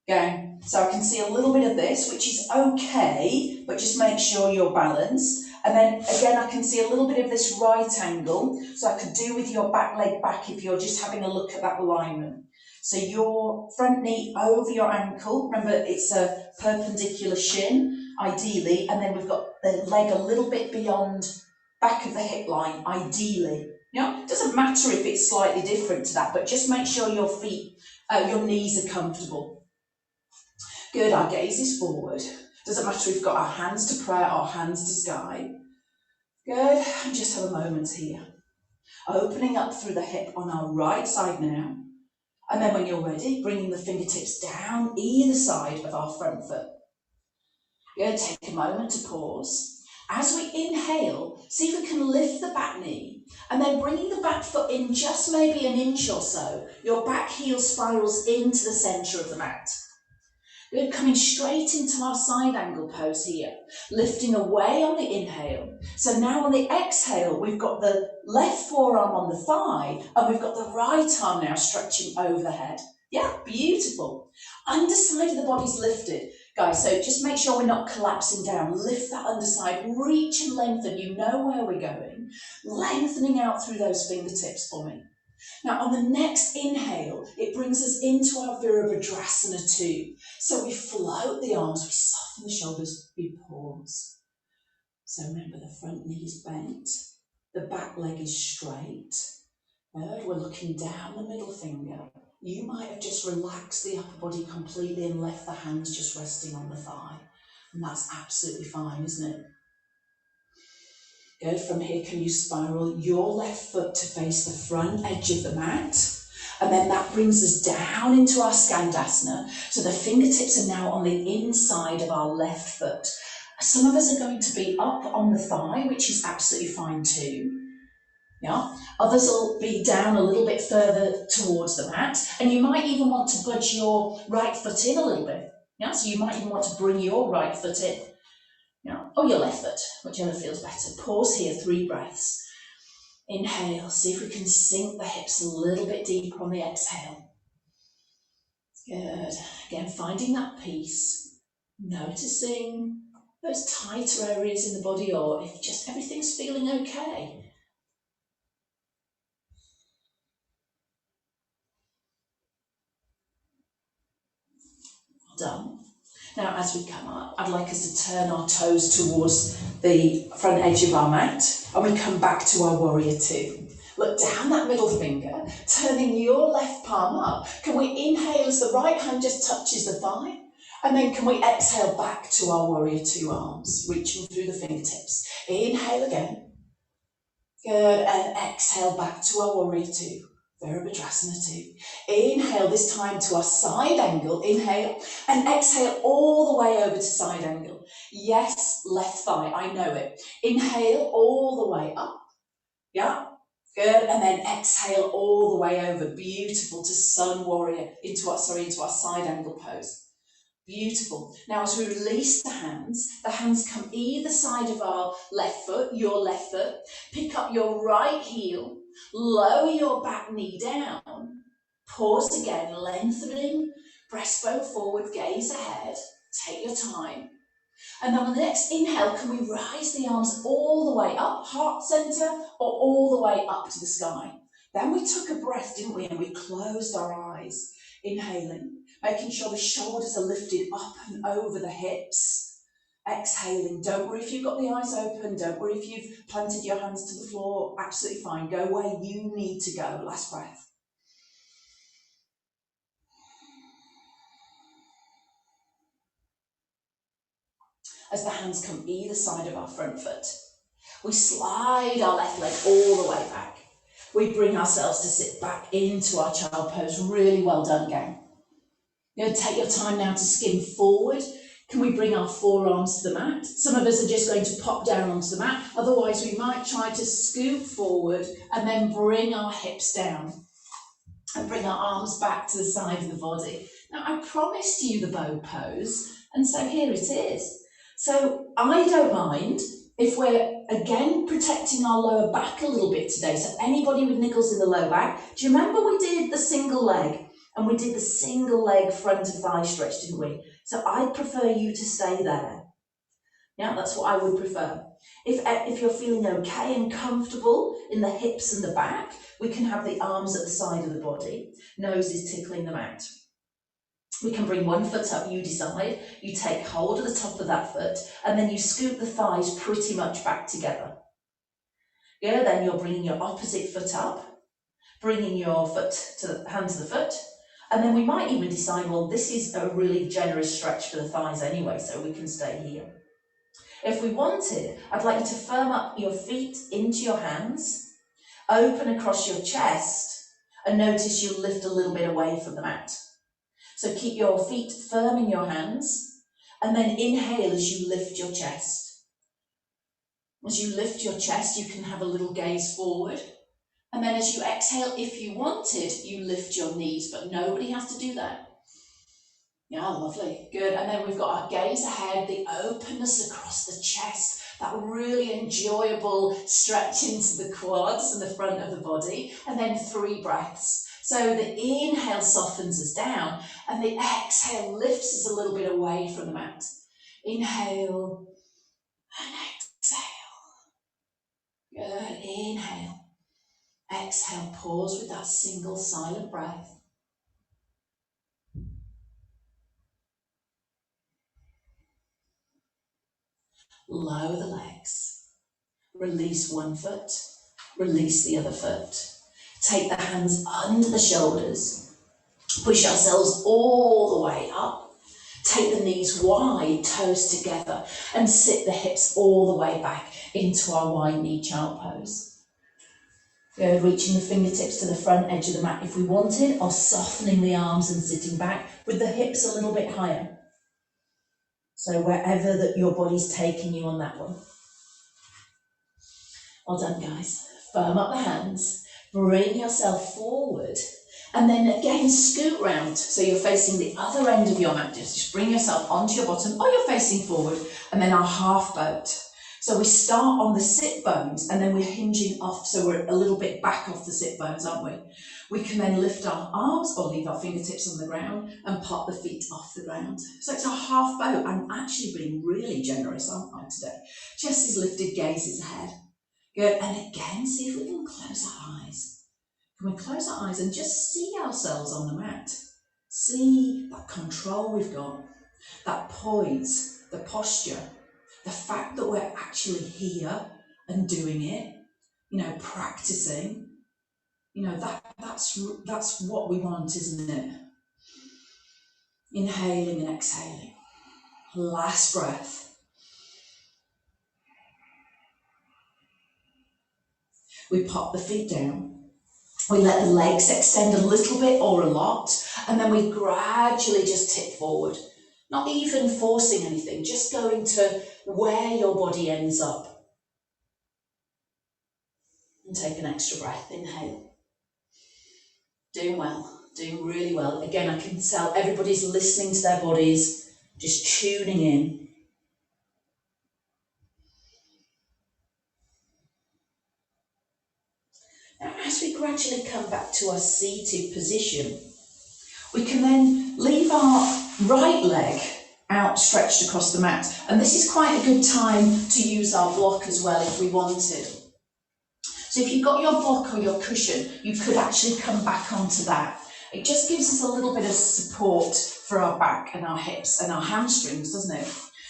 Okay, so I can see a little bit of this, which is okay, but just make sure you're balanced. And then again, I can see a little bit of this right angle, so I could do with your back leg back if you're just having a look at that alignment. So your front knee over your ankle, remember it's a perpendicular shin, ideally, and then we've got the leg a little bit beyond back of the hip line, ideally. Yeah, it doesn't matter if it's slightly different to that, but just make sure your feet, your knees are comfortable. Good, our gaze is forward. Doesn't matter if we've got our hands to prayer or hands to sky. Good, and just have a moment here. Opening up through the hip on our right side now. And then when you're ready, bringing the fingertips down either side of our front foot. Good, take a moment to pause. As we inhale, see if we can lift the back knee and then bringing the back foot in just maybe an inch or so. Your back heel spirals into the centre of the mat. Good, coming straight into our side angle pose here, lifting away on the inhale. So now on the exhale, we've got the left forearm on the thigh and we've got the right arm now stretching over the head. Yeah, beautiful. Underside of the body's lifted. Guys, so just make sure we're not collapsing down. Lift that underside, reach and lengthen. You know where we're going. Lengthening out through those fingertips for me. Now on the next inhale, it brings us into our Virabhadrasana 2. So we float the arms, we soften the shoulders, we pause. So remember the front knee is bent, the back leg is straight. Good, we're looking down the middle finger. You might have just relaxed the upper body completely and left the hands just resting on the thigh. And that's absolutely fine, isn't it? Good, from here can you spiral your left foot to face the front edge of the mat. And then that brings us down into our Skandasana. So the fingertips are now on the inside of our left foot. Some of us are going to be up on the thigh, which is absolutely fine too. Yeah. Others will be down a little bit further towards the mat. And you might even want to budge your right foot in a little bit. Yeah. So you might even want to bring your right foot in. Yeah. Or your left foot, whichever feels better. Pause here, 3 breaths. Inhale, see if we can sink the hips a little bit deeper on the exhale. Good. Again, finding that peace, noticing those tighter areas in the body or if just everything's feeling okay. Well done. Now, as we come up, I'd like us to turn our toes towards the front edge of our mat, and we come back to our warrior two. Look down that middle finger, turning your left palm up. Can we inhale as the right hand just touches the thigh? And then can we exhale back to our warrior two arms, reaching through the fingertips. Inhale again. Good, and exhale back to our warrior two. Virabhadrasana 2. Inhale this time to our side angle. Inhale and exhale all the way over to side angle. Yes, left thigh, I know it. Inhale all the way up. Yeah, good. And then exhale all the way over. Beautiful, to sun warrior, into our side angle pose. Beautiful. Now as we release the hands come either side of our left foot, your left foot. Pick up your right heel, lower your back knee down. Pause again, lengthening, breastbone forward, gaze ahead. Take your time. And then on the next inhale, can we rise the arms all the way up, heart center, or all the way up to the sky? Then we took a breath, didn't we? And we closed our eyes, inhaling. Making sure the shoulders are lifted up and over the hips. Exhaling. Don't worry if you've got the eyes open. Don't worry if you've planted your hands to the floor. Absolutely fine. Go where you need to go. Last breath. As the hands come either side of our front foot, we slide our left leg all the way back. We bring ourselves to sit back into our child pose. Really well done, gang. You're going to take your time now to skim forward. Can we bring our forearms to the mat? Some of us are just going to pop down onto the mat. Otherwise, we might try to scoot forward and then bring our hips down and bring our arms back to the side of the body. Now, I promised you the bow pose, and so here it is. So I don't mind if we're, again, protecting our lower back a little bit today. So anybody with niggles in the lower back, do you remember we did the single leg? And we did the single leg front of thigh stretch, didn't we? So I'd prefer you to stay there. Yeah, that's what I would prefer. If you're feeling okay and comfortable in the hips and the back, we can have the arms at the side of the body. Nose is tickling the mat. We can bring one foot up, you decide. You take hold of the top of that foot, and then you scoop the thighs pretty much back together. Yeah, then you're bringing your opposite foot up, bringing your foot to the hands of the foot. And then we might even decide, well, this is a really generous stretch for the thighs anyway, so we can stay here. If we wanted, I'd like you to firm up your feet into your hands, open across your chest, and notice you'll lift a little bit away from the mat. So keep your feet firm in your hands, and then inhale as you lift your chest. As you lift your chest, you can have a little gaze forward. And then as you exhale, if you wanted, you lift your knees, but nobody has to do that. Yeah, lovely, good. And then we've got our gaze ahead, the openness across the chest, that really enjoyable stretch into the quads and the front of the body, and then 3 breaths. So the inhale softens us down, and the exhale lifts us a little bit away from the mat. Inhale, and exhale. Good, inhale. Exhale, pause with that single silent breath. Lower the legs. Release one foot. Release the other foot. Take the hands under the shoulders. Push ourselves all the way up. Take the knees wide, toes together, and sit the hips all the way back into our wide knee child pose. Good, reaching the fingertips to the front edge of the mat if we wanted, or softening the arms and sitting back with the hips a little bit higher. So wherever that your body's taking you on that one. Well done, guys. Firm up the hands, bring yourself forward, and then again scoot round. So you're facing the other end of your mat. Just bring yourself onto your bottom, or you're facing forward, and then our half boat. So we start on the sit bones, and then we're hinging off, so we're a little bit back off the sit bones, aren't we? We can then lift our arms or leave our fingertips on the ground and pop the feet off the ground. So it's a half boat. I'm actually being really generous, aren't I, today? Chest is lifted, gaze is ahead. Good, and again, see if we can close our eyes. Can we close our eyes and just see ourselves on the mat? See that control we've got. That poise, the posture, the fact that we're actually here and doing it, practicing, that's what we want, isn't it? Inhaling and exhaling. Last breath. We pop the feet down. We let the legs extend a little bit or a lot, and then we gradually just tip forward. Not even forcing anything, just going to where your body ends up. And take an extra breath. Inhale. Doing well, doing really well. Again, I can tell everybody's listening to their bodies, just tuning in. Now, as we gradually come back to our seated position, we can then leave our right leg outstretched across the mat. And this is quite a good time to use our block as well if we wanted. So if you've got your block or your cushion, you could actually come back onto that. It just gives us a little bit of support for our back and our hips and our hamstrings, doesn't it?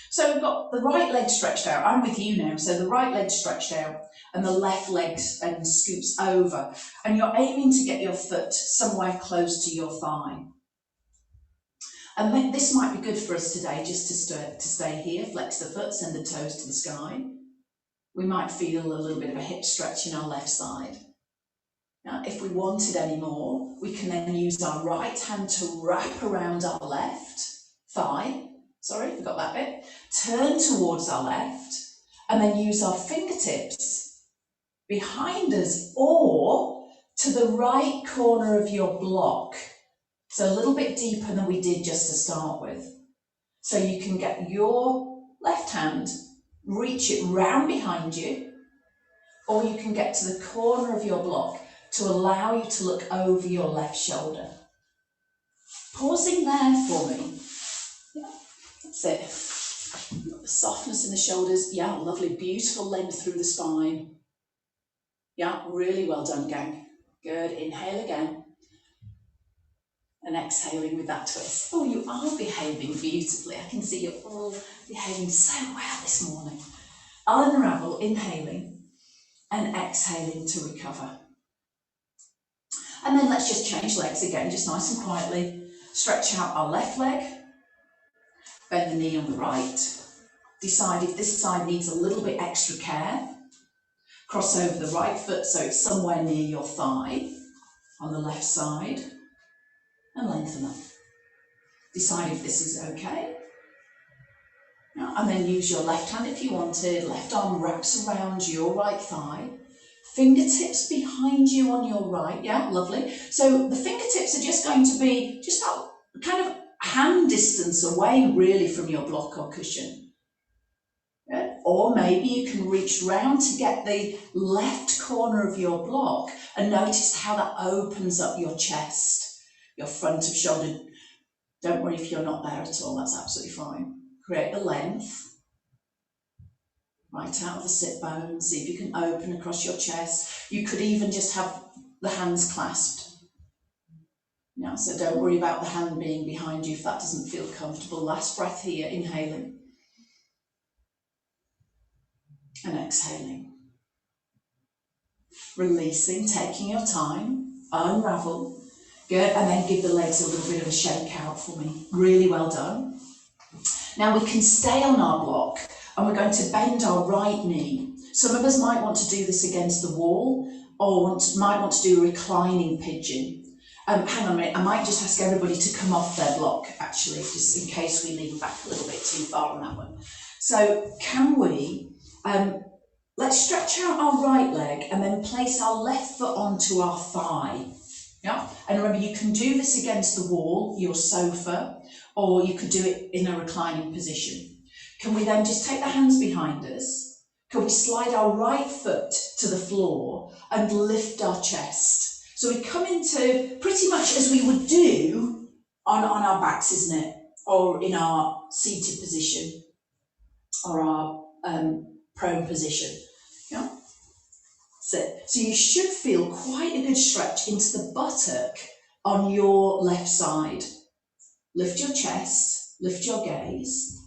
So we've got the right leg stretched out. I'm with you now. So the right leg stretched out and the left leg scoops over. And you're aiming to get your foot somewhere close to your thigh. And this might be good for us today, just to stay here, flex the foot, send the toes to the sky. We might feel a little bit of a hip stretch in our left side. Now, if we wanted any more, we can then use our right hand to wrap around our left thigh. Sorry, forgot that bit. Turn towards our left, and then use our fingertips behind us or to the right corner of your block. So a little bit deeper than we did just to start with. So you can get your left hand, reach it round behind you, or you can get to the corner of your block to allow you to look over your left shoulder. Pausing there for me. Yeah, that's it. Got the softness in the shoulders. Yeah, lovely, beautiful length through the spine. Yeah, really well done, gang. Good, inhale again. And exhaling with that twist. Oh, you are behaving beautifully. I can see you're all behaving so well this morning. I'll unravel, inhaling and exhaling to recover. And then let's just change legs again, just nice and quietly. Stretch out our left leg, bend the knee on the right. Decide if this side needs a little bit extra care. Cross over the right foot so it's somewhere near your thigh on the left side. And lengthen up. Decide if this is okay. And then use your left hand if you wanted. Left arm wraps around your right thigh. Fingertips behind you on your right. Yeah, lovely. So the fingertips are just going to be just that kind of hand distance away really from your block or cushion. Yeah? Or maybe you can reach round to get the left corner of your block and notice how that opens up your chest. Your front of shoulder. Don't worry if you're not there at all, that's absolutely fine. Create the length. Right out of the sit bone, see if you can open across your chest. You could even just have the hands clasped. Yeah, so don't worry about the hand being behind you if that doesn't feel comfortable. Last breath here, inhaling. And exhaling. Releasing, taking your time, unravel. Good, and then give the legs a little bit of a shake out for me. Really well done. Now we can stay on our block and we're going to bend our right knee. Some of us might want to do this against the wall or might want to do a reclining pigeon. Hang on a minute, I might just ask everybody to come off their block actually, just in case we lean back a little bit too far on that one. So can we, let's stretch out our right leg and then place our left foot onto our thigh. Yeah, and remember you can do this against the wall, your sofa, or you could do it in a reclining position. Can we then just take the hands behind us? Can we slide our right foot to the floor and lift our chest? So we come into pretty much as we would do on our backs, isn't it? Or in our seated position, or our prone position. Yeah. So you should feel quite a good stretch into the buttock on your left side. Lift your chest, Lift your gaze.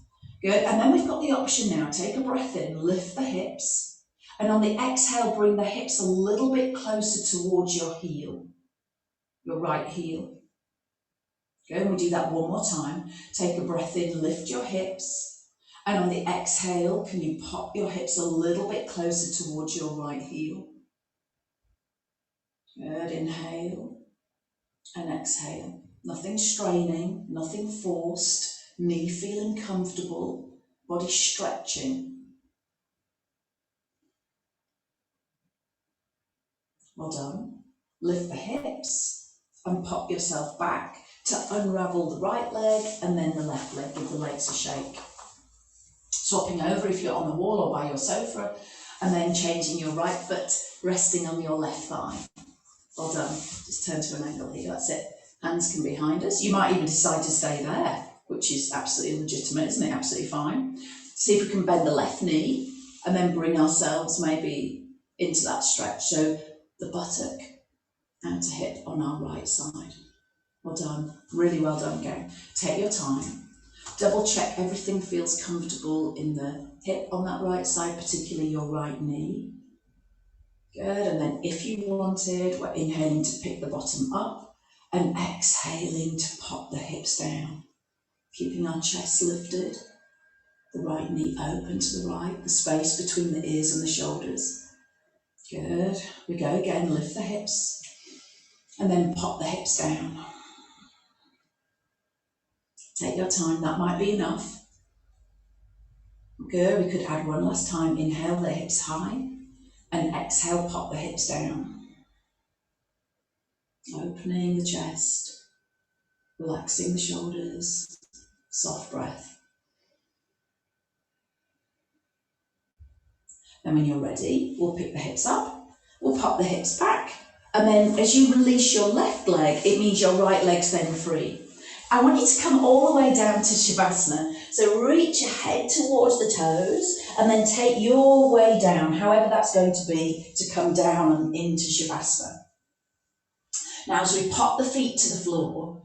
Good, and then we've got the option now. Take a breath in, lift the hips, and on the exhale, bring the hips a little bit closer towards your heel, your right heel. Good, and we do that one more time. Take a breath in, lift your hips, and on the exhale, can you pop your hips a little bit closer towards your right heel? Good, inhale and exhale. Nothing straining, nothing forced, knee feeling comfortable, body stretching. Well done. Lift the hips and pop yourself back to unravel the right leg and then the left leg. Give the legs a shake. Swapping over if you're on the wall or by your sofa, and then changing your right foot, resting on your left thigh. Well done. Just turn to an angle here. That's it. Hands can be behind us. You might even decide to stay there, which is absolutely legitimate, isn't it? Absolutely fine. See if we can bend the left knee and then bring ourselves maybe into that stretch. So the buttock out to hip on our right side. Well done. Really well done again. Take your time. Double check everything feels comfortable in the hip on that right side, particularly your right knee. Good, and then if you wanted, we're inhaling to pick the bottom up and exhaling to pop the hips down. Keeping our chest lifted, the right knee open to the right, the space between the ears and the shoulders. Good, we go again, lift the hips and then pop the hips down. Take your time, that might be enough. Good, we could add one last time. Inhale the hips high and exhale, pop the hips down. Opening the chest, relaxing the shoulders, soft breath. Then when you're ready, we'll pick the hips up, we'll pop the hips back, and then as you release your left leg, it means your right leg's then free. I want you to come all the way down to Shavasana. So reach your head towards the toes and then take your way down, however that's going to be, to come down and into Shavasana. Now as we pop the feet to the floor,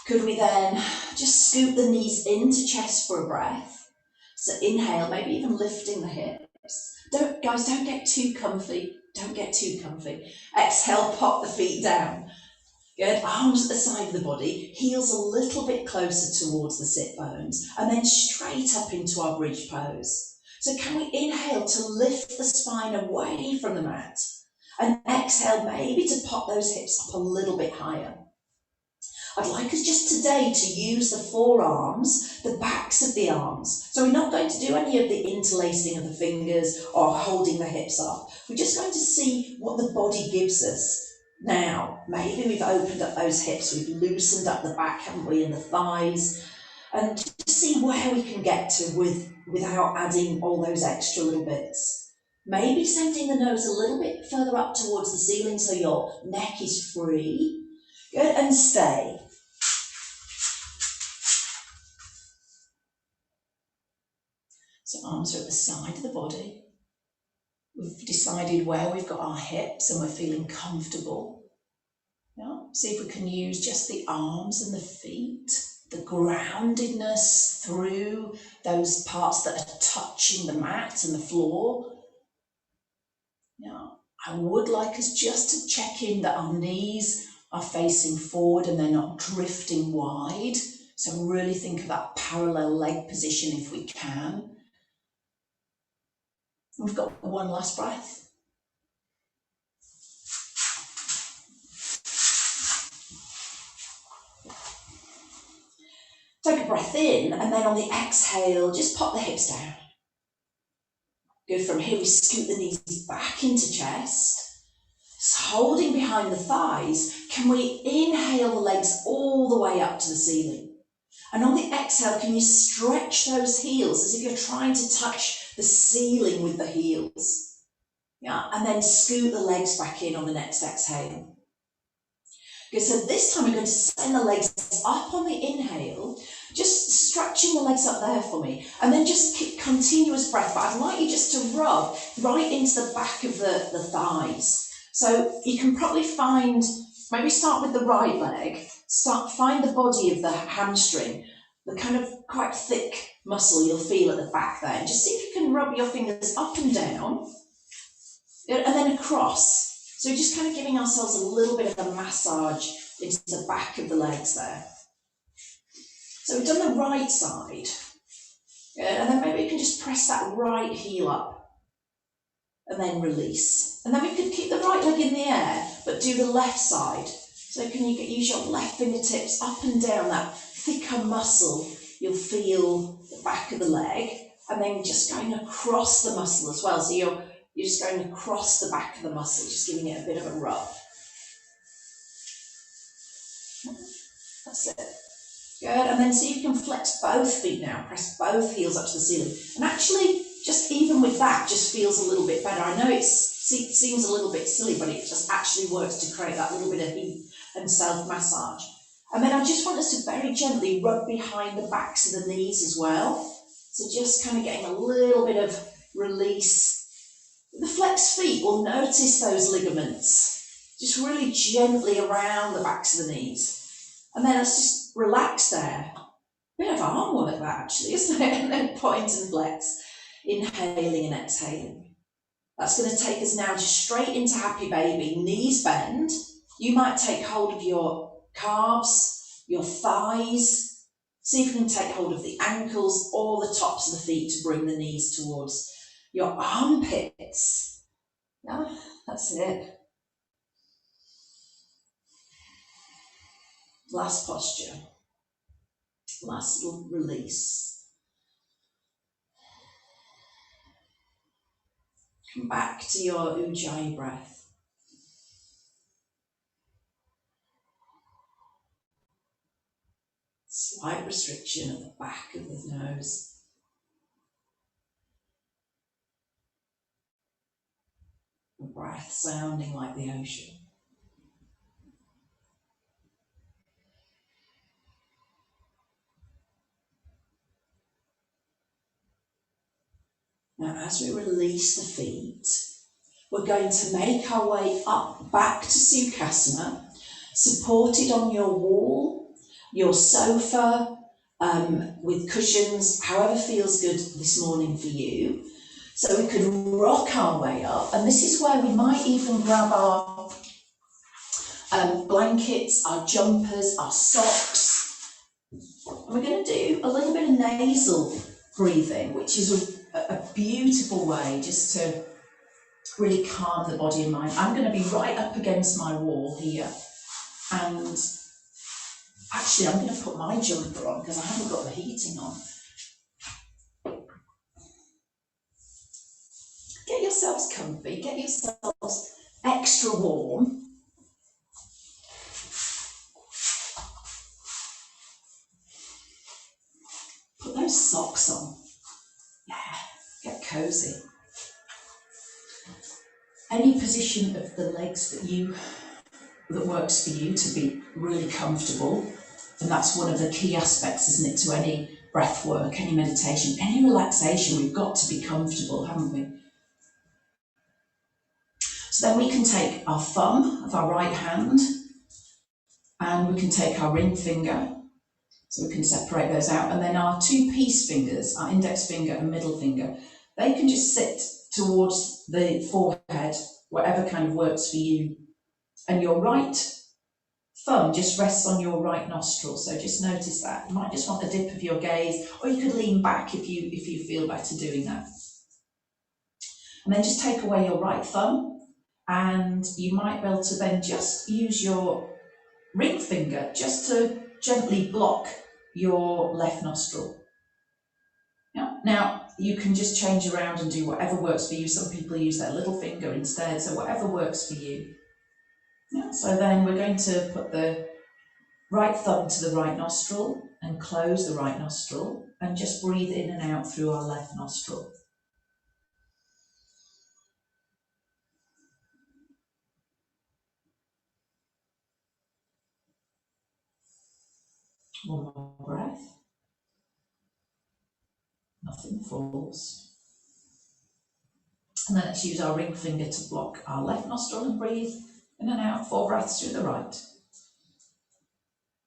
could we then just scoot the knees into chest for a breath? So inhale, maybe even lifting the hips. Don't get too comfy. Don't get too comfy. Exhale, pop the feet down. Good, arms at the side of the body, heels a little bit closer towards the sit bones, and then straight up into our bridge pose. So can we inhale to lift the spine away from the mat, and exhale maybe to pop those hips up a little bit higher. I'd like us just today to use the forearms, the backs of the arms. So we're not going to do any of the interlacing of the fingers or holding the hips up. We're just going to see what the body gives us. Now, maybe we've opened up those hips, we've loosened up the back, haven't we, and the thighs, and just see where we can get to without adding all those extra little bits. Maybe sending the nose a little bit further up towards the ceiling so your neck is free. Good, and stay. So arms are at the side of the body. We've decided where we've got our hips and we're feeling comfortable. Yeah. See if we can use just the arms and the feet, the groundedness through those parts that are touching the mat and the floor. Yeah. I would like us just to check in that our knees are facing forward and they're not drifting wide. So really think of that parallel leg position if we can. We've got one last breath. Take a breath in, and then on the exhale, just pop the hips down. Good, from here we scoot the knees back into chest. So holding behind the thighs, can we inhale the legs all the way up to the ceiling? And on the exhale, can you stretch those heels as if you're trying to touch the ceiling with the heels? Yeah, and then scoot the legs back in on the next exhale. Good, so this time we're going to send the legs up on the inhale, just stretching the legs up there for me, and then just keep continuous breath. But I'd like you just to rub right into the back of the thighs. So you can probably maybe start with the right leg, find the body of the hamstring, the kind of quite thick muscle you'll feel at the back there. And just see if you can rub your fingers up and down, and then across. So we're just kind of giving ourselves a little bit of a massage into the back of the legs there. So we've done the right side. Good. And then maybe you can just press that right heel up and then release. And then we could keep the right leg in the air, but do the left side. So can you use your left fingertips up and down that thicker muscle? You'll feel the back of the leg, and then just going across the muscle as well. So you're just going across the back of the muscle, just giving it a bit of a rub. That's it. Good, and then see if you can flex both feet now, press both heels up to the ceiling. And actually, just even with that, just feels a little bit better. I know it seems a little bit silly, but it just actually works to create that little bit of heat and self-massage. And then I just want us to very gently rub behind the backs of the knees as well. So just kind of getting a little bit of release. The flexed feet will notice those ligaments, just really gently around the backs of the knees. And then let's just relax there. Bit of arm work that actually, isn't it? And then point and flex, inhaling and exhaling. That's going to take us now just straight into happy baby. Knees bend. You might take hold of your calves, your thighs. See if you can take hold of the ankles or the tops of the feet to bring the knees towards your armpits. Yeah, that's it. Last posture. Last little release. Come back to your Ujjayi breath. Slight restriction at the back of the nose. The breath sounding like the ocean. Now, as we release the feet, we're going to make our way up back to Sukhasana, supported on your wall, your sofa, with cushions, however feels good this morning for you. So we could rock our way up, and this is where we might even grab our blankets, our jumpers, our socks. And we're going to do a little bit of nasal breathing, which is a beautiful way just to really calm the body and mind. I'm going to be right up against my wall here, and actually I'm going to put my jumper on because I haven't got the heating on. Get yourselves comfy, get yourselves extra warm. Put those socks on. Yeah, get cosy. Any position of the legs that works for you to be really comfortable, and that's one of the key aspects, isn't it, to any breath work, any meditation, any relaxation. We've got to be comfortable, haven't we? So then we can take our thumb of our right hand, and we can take our ring finger, so we can separate those out, and then our two peace fingers, our index finger and middle finger, they can just sit towards the forehead, whatever kind of works for you. And your right thumb just rests on your right nostril, so just notice that. You might just want a dip of your gaze, or you could lean back if you feel better doing that. And then just take away your right thumb, and you might be able to then just use your ring finger just to gently block your left nostril. Yeah. Now, you can just change around and do whatever works for you. Some people use their little finger instead, so whatever works for you. Yeah. So then we're going to put the right thumb to the right nostril and close the right nostril and just breathe in and out through our left nostril. One more breath. Nothing falls. And then let's use our ring finger to block our left nostril and breathe in and out 4 breaths through the right.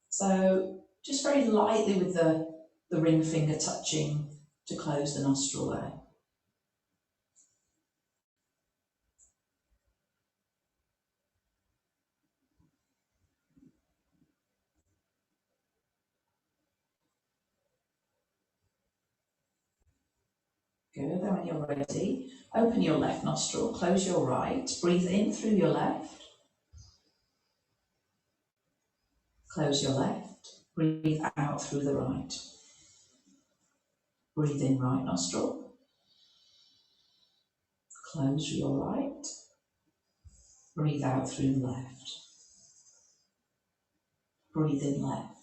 So just very lightly with the the ring finger touching to close the nostril there. Good, then when you're ready, open your left nostril, close your right, breathe in through your left, close your left, breathe out through the right. Breathe in right nostril, close your right, breathe out through the left. Breathe in left,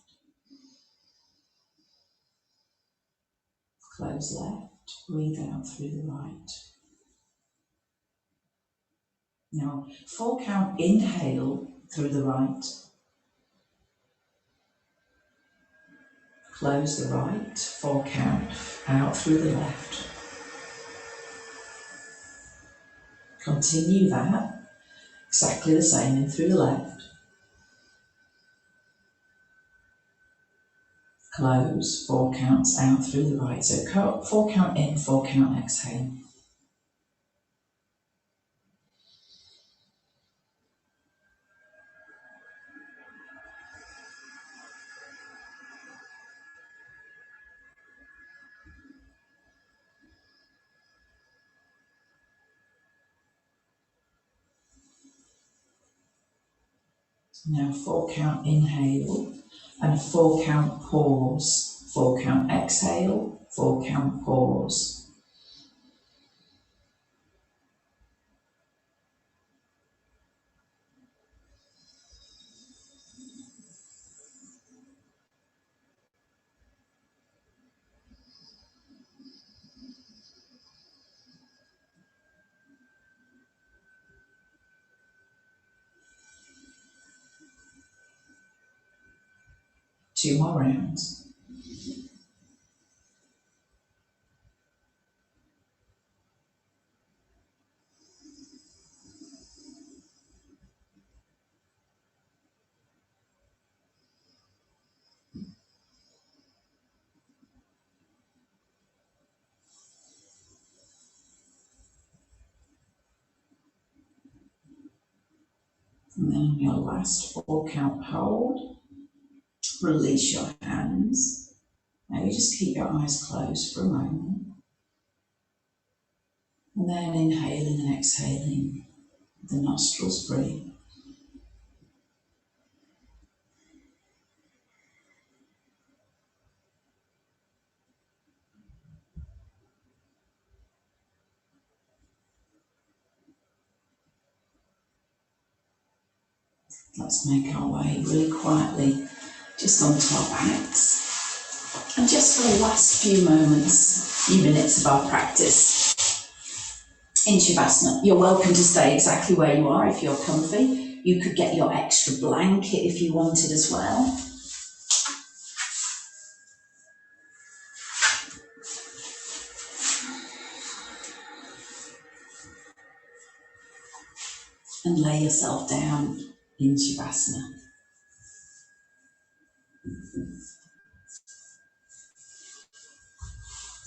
close left, breathe out through the right. Now, 4 count inhale through the right, close the right, 4 count out through the left. Continue that, exactly the same in through the left, close, 4 counts out through the right. So 4 count in, 4 count exhale. Now 4 count inhale and a 4 count pause. 4 count exhale, 4 count pause. Two more rounds. And then on your last 4 count hold, release your hands. Maybe just keep your eyes closed for a moment. And then inhaling and exhaling, the nostrils free. Let's make our way really quietly just onto our backs. And just for the last few moments, few minutes of our practice in Shavasana, you're welcome to stay exactly where you are if you're comfy. You could get your extra blanket if you wanted as well. And lay yourself down in Shavasana.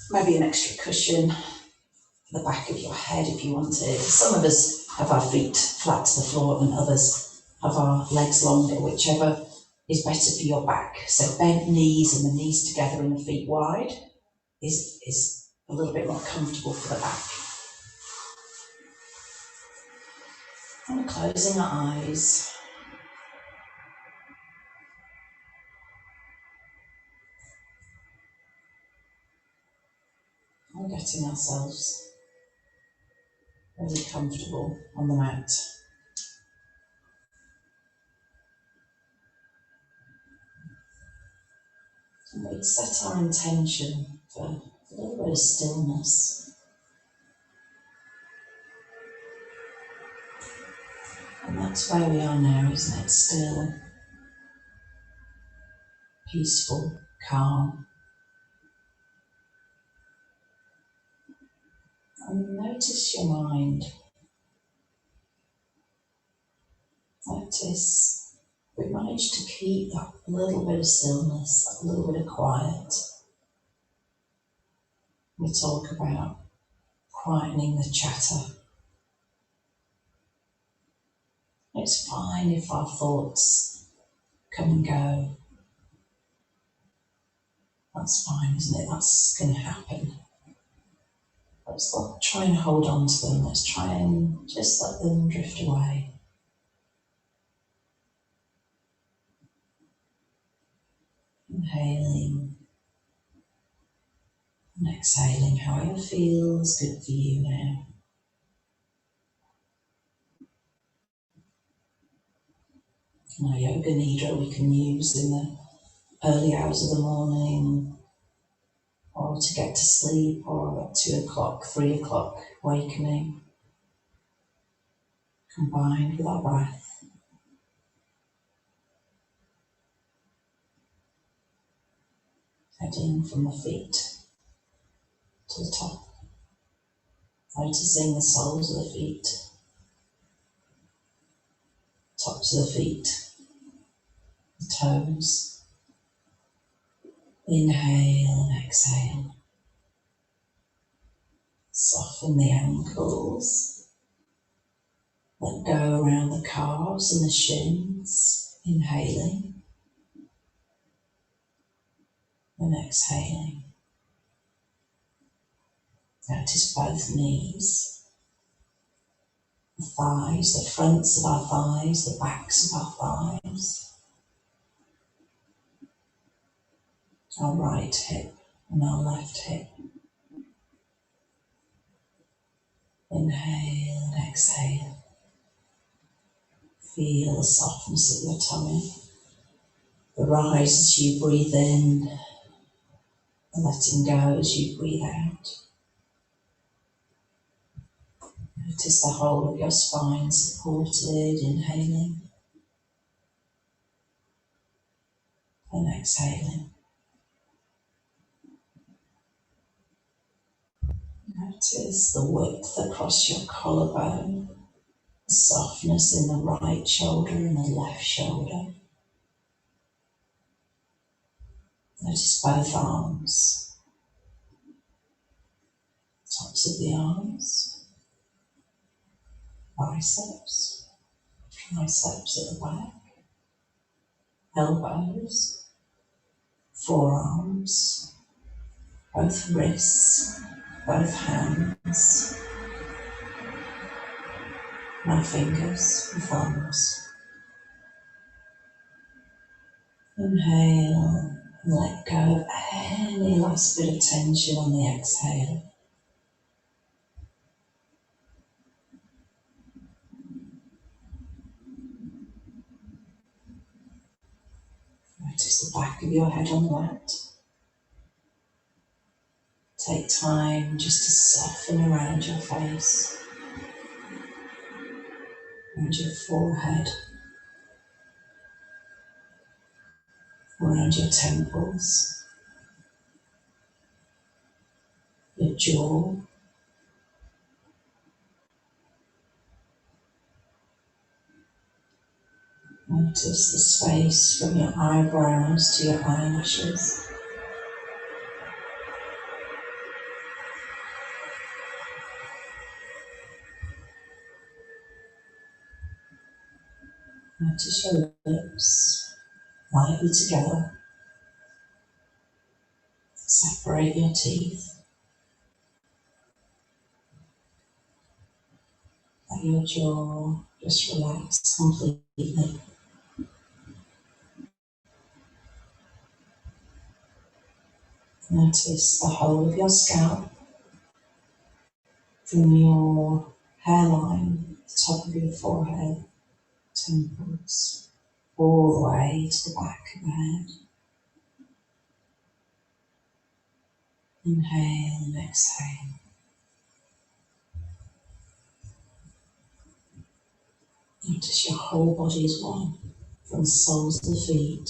Maybe an extra cushion for the back of your head if you wanted. Some of us have our feet flat to the floor and others have our legs longer, whichever is better for your back. So bent knees and the knees together and the feet wide is a little bit more comfortable for the back. And closing our eyes. And getting ourselves really comfortable on the mat. And we'd set our intention for a little bit of stillness. And that's where we are now, isn't it? Still, peaceful, calm. And notice your mind. Notice we managed to keep that little bit of stillness, that little bit of quiet. We talk about quietening the chatter. It's fine if our thoughts come and go. That's fine, isn't it? That's going to happen. Let's not try and hold on to them. Let's try and just let them drift away. Inhaling and exhaling, however feels good for you now. And our yoga nidra we can use in the early hours of the morning, or to get to sleep, or at 2 o'clock, 3 o'clock awakening, combined with our breath. Heading from the feet to the top. Noticing the soles of the feet, tops of the feet, the toes. Inhale and exhale. Soften the ankles. Let go around the calves and the shins. Inhaling and exhaling. Notice both knees, the thighs, the fronts of our thighs, the backs of our thighs, our right hip and our left hip. Inhale and exhale. Feel the softness of your tummy, the rise as you breathe in, the letting go as you breathe out. Notice the whole of your spine supported, inhaling and exhaling. Notice the width across your collarbone, the softness in the right shoulder and the left shoulder. Notice both arms, tops of the arms, biceps, triceps at the back, elbows, forearms, both wrists, both hands, my fingers and thumbs. Inhale and let go of any last bit of tension on the exhale. Notice the back of your head on the mat. Take time just to soften around your face, around your forehead, around your temples, your jaw. Notice the space from your eyebrows to your eyelashes. Notice your lips lightly together. Separate your teeth. Let your jaw just relax completely. Notice the whole of your scalp, from your hairline, the top of your forehead, temples, all the way to the back of the head. Inhale and exhale. Notice your whole body is one, from the soles of the feet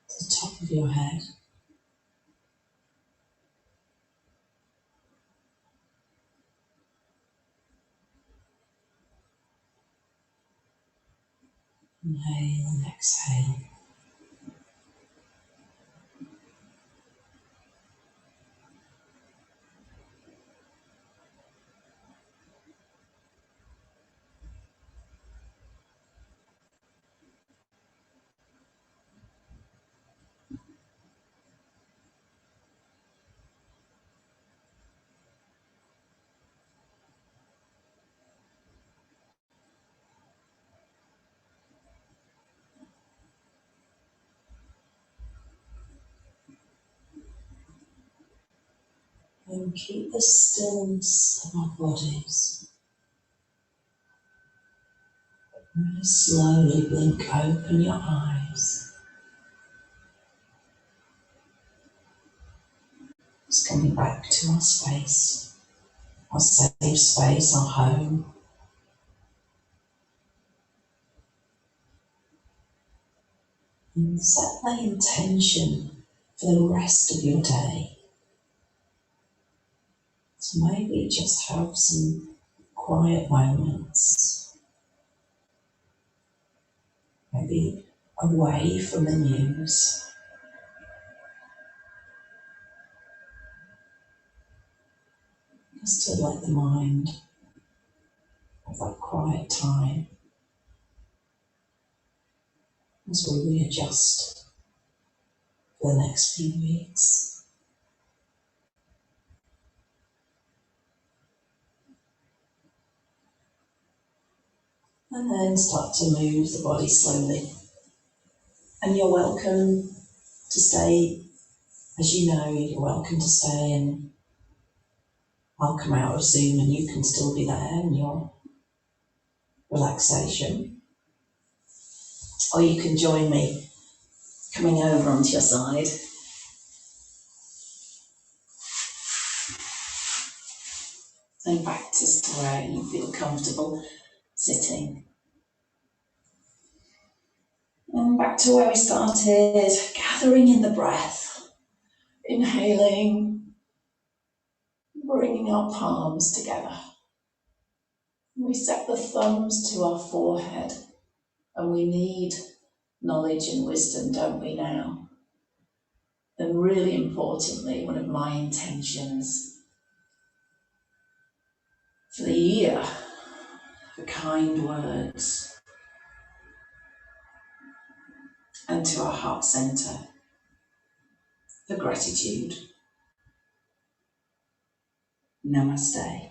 to the top of your head. Inhale and exhale. And keep the stillness of our bodies. Really slowly blink open your eyes. Just coming back to our space, our safe space, our home. And set the intention for the rest of your day. So maybe just have some quiet moments, maybe away from the news, just to let the mind have that quiet time as we readjust for the next few weeks. And then start to move the body slowly. And you're welcome to stay, as you know, you're welcome to stay, and I'll come out of Zoom and you can still be there in your relaxation. Or you can join me coming over onto your side. And back to where you feel comfortable sitting. And back to where we started, gathering in the breath, inhaling, bringing our palms together. We set the thumbs to our forehead, and we need knowledge and wisdom, don't we now? And really importantly, one of my intentions for the year, for kind words, and to our heart centre, for gratitude. Namaste.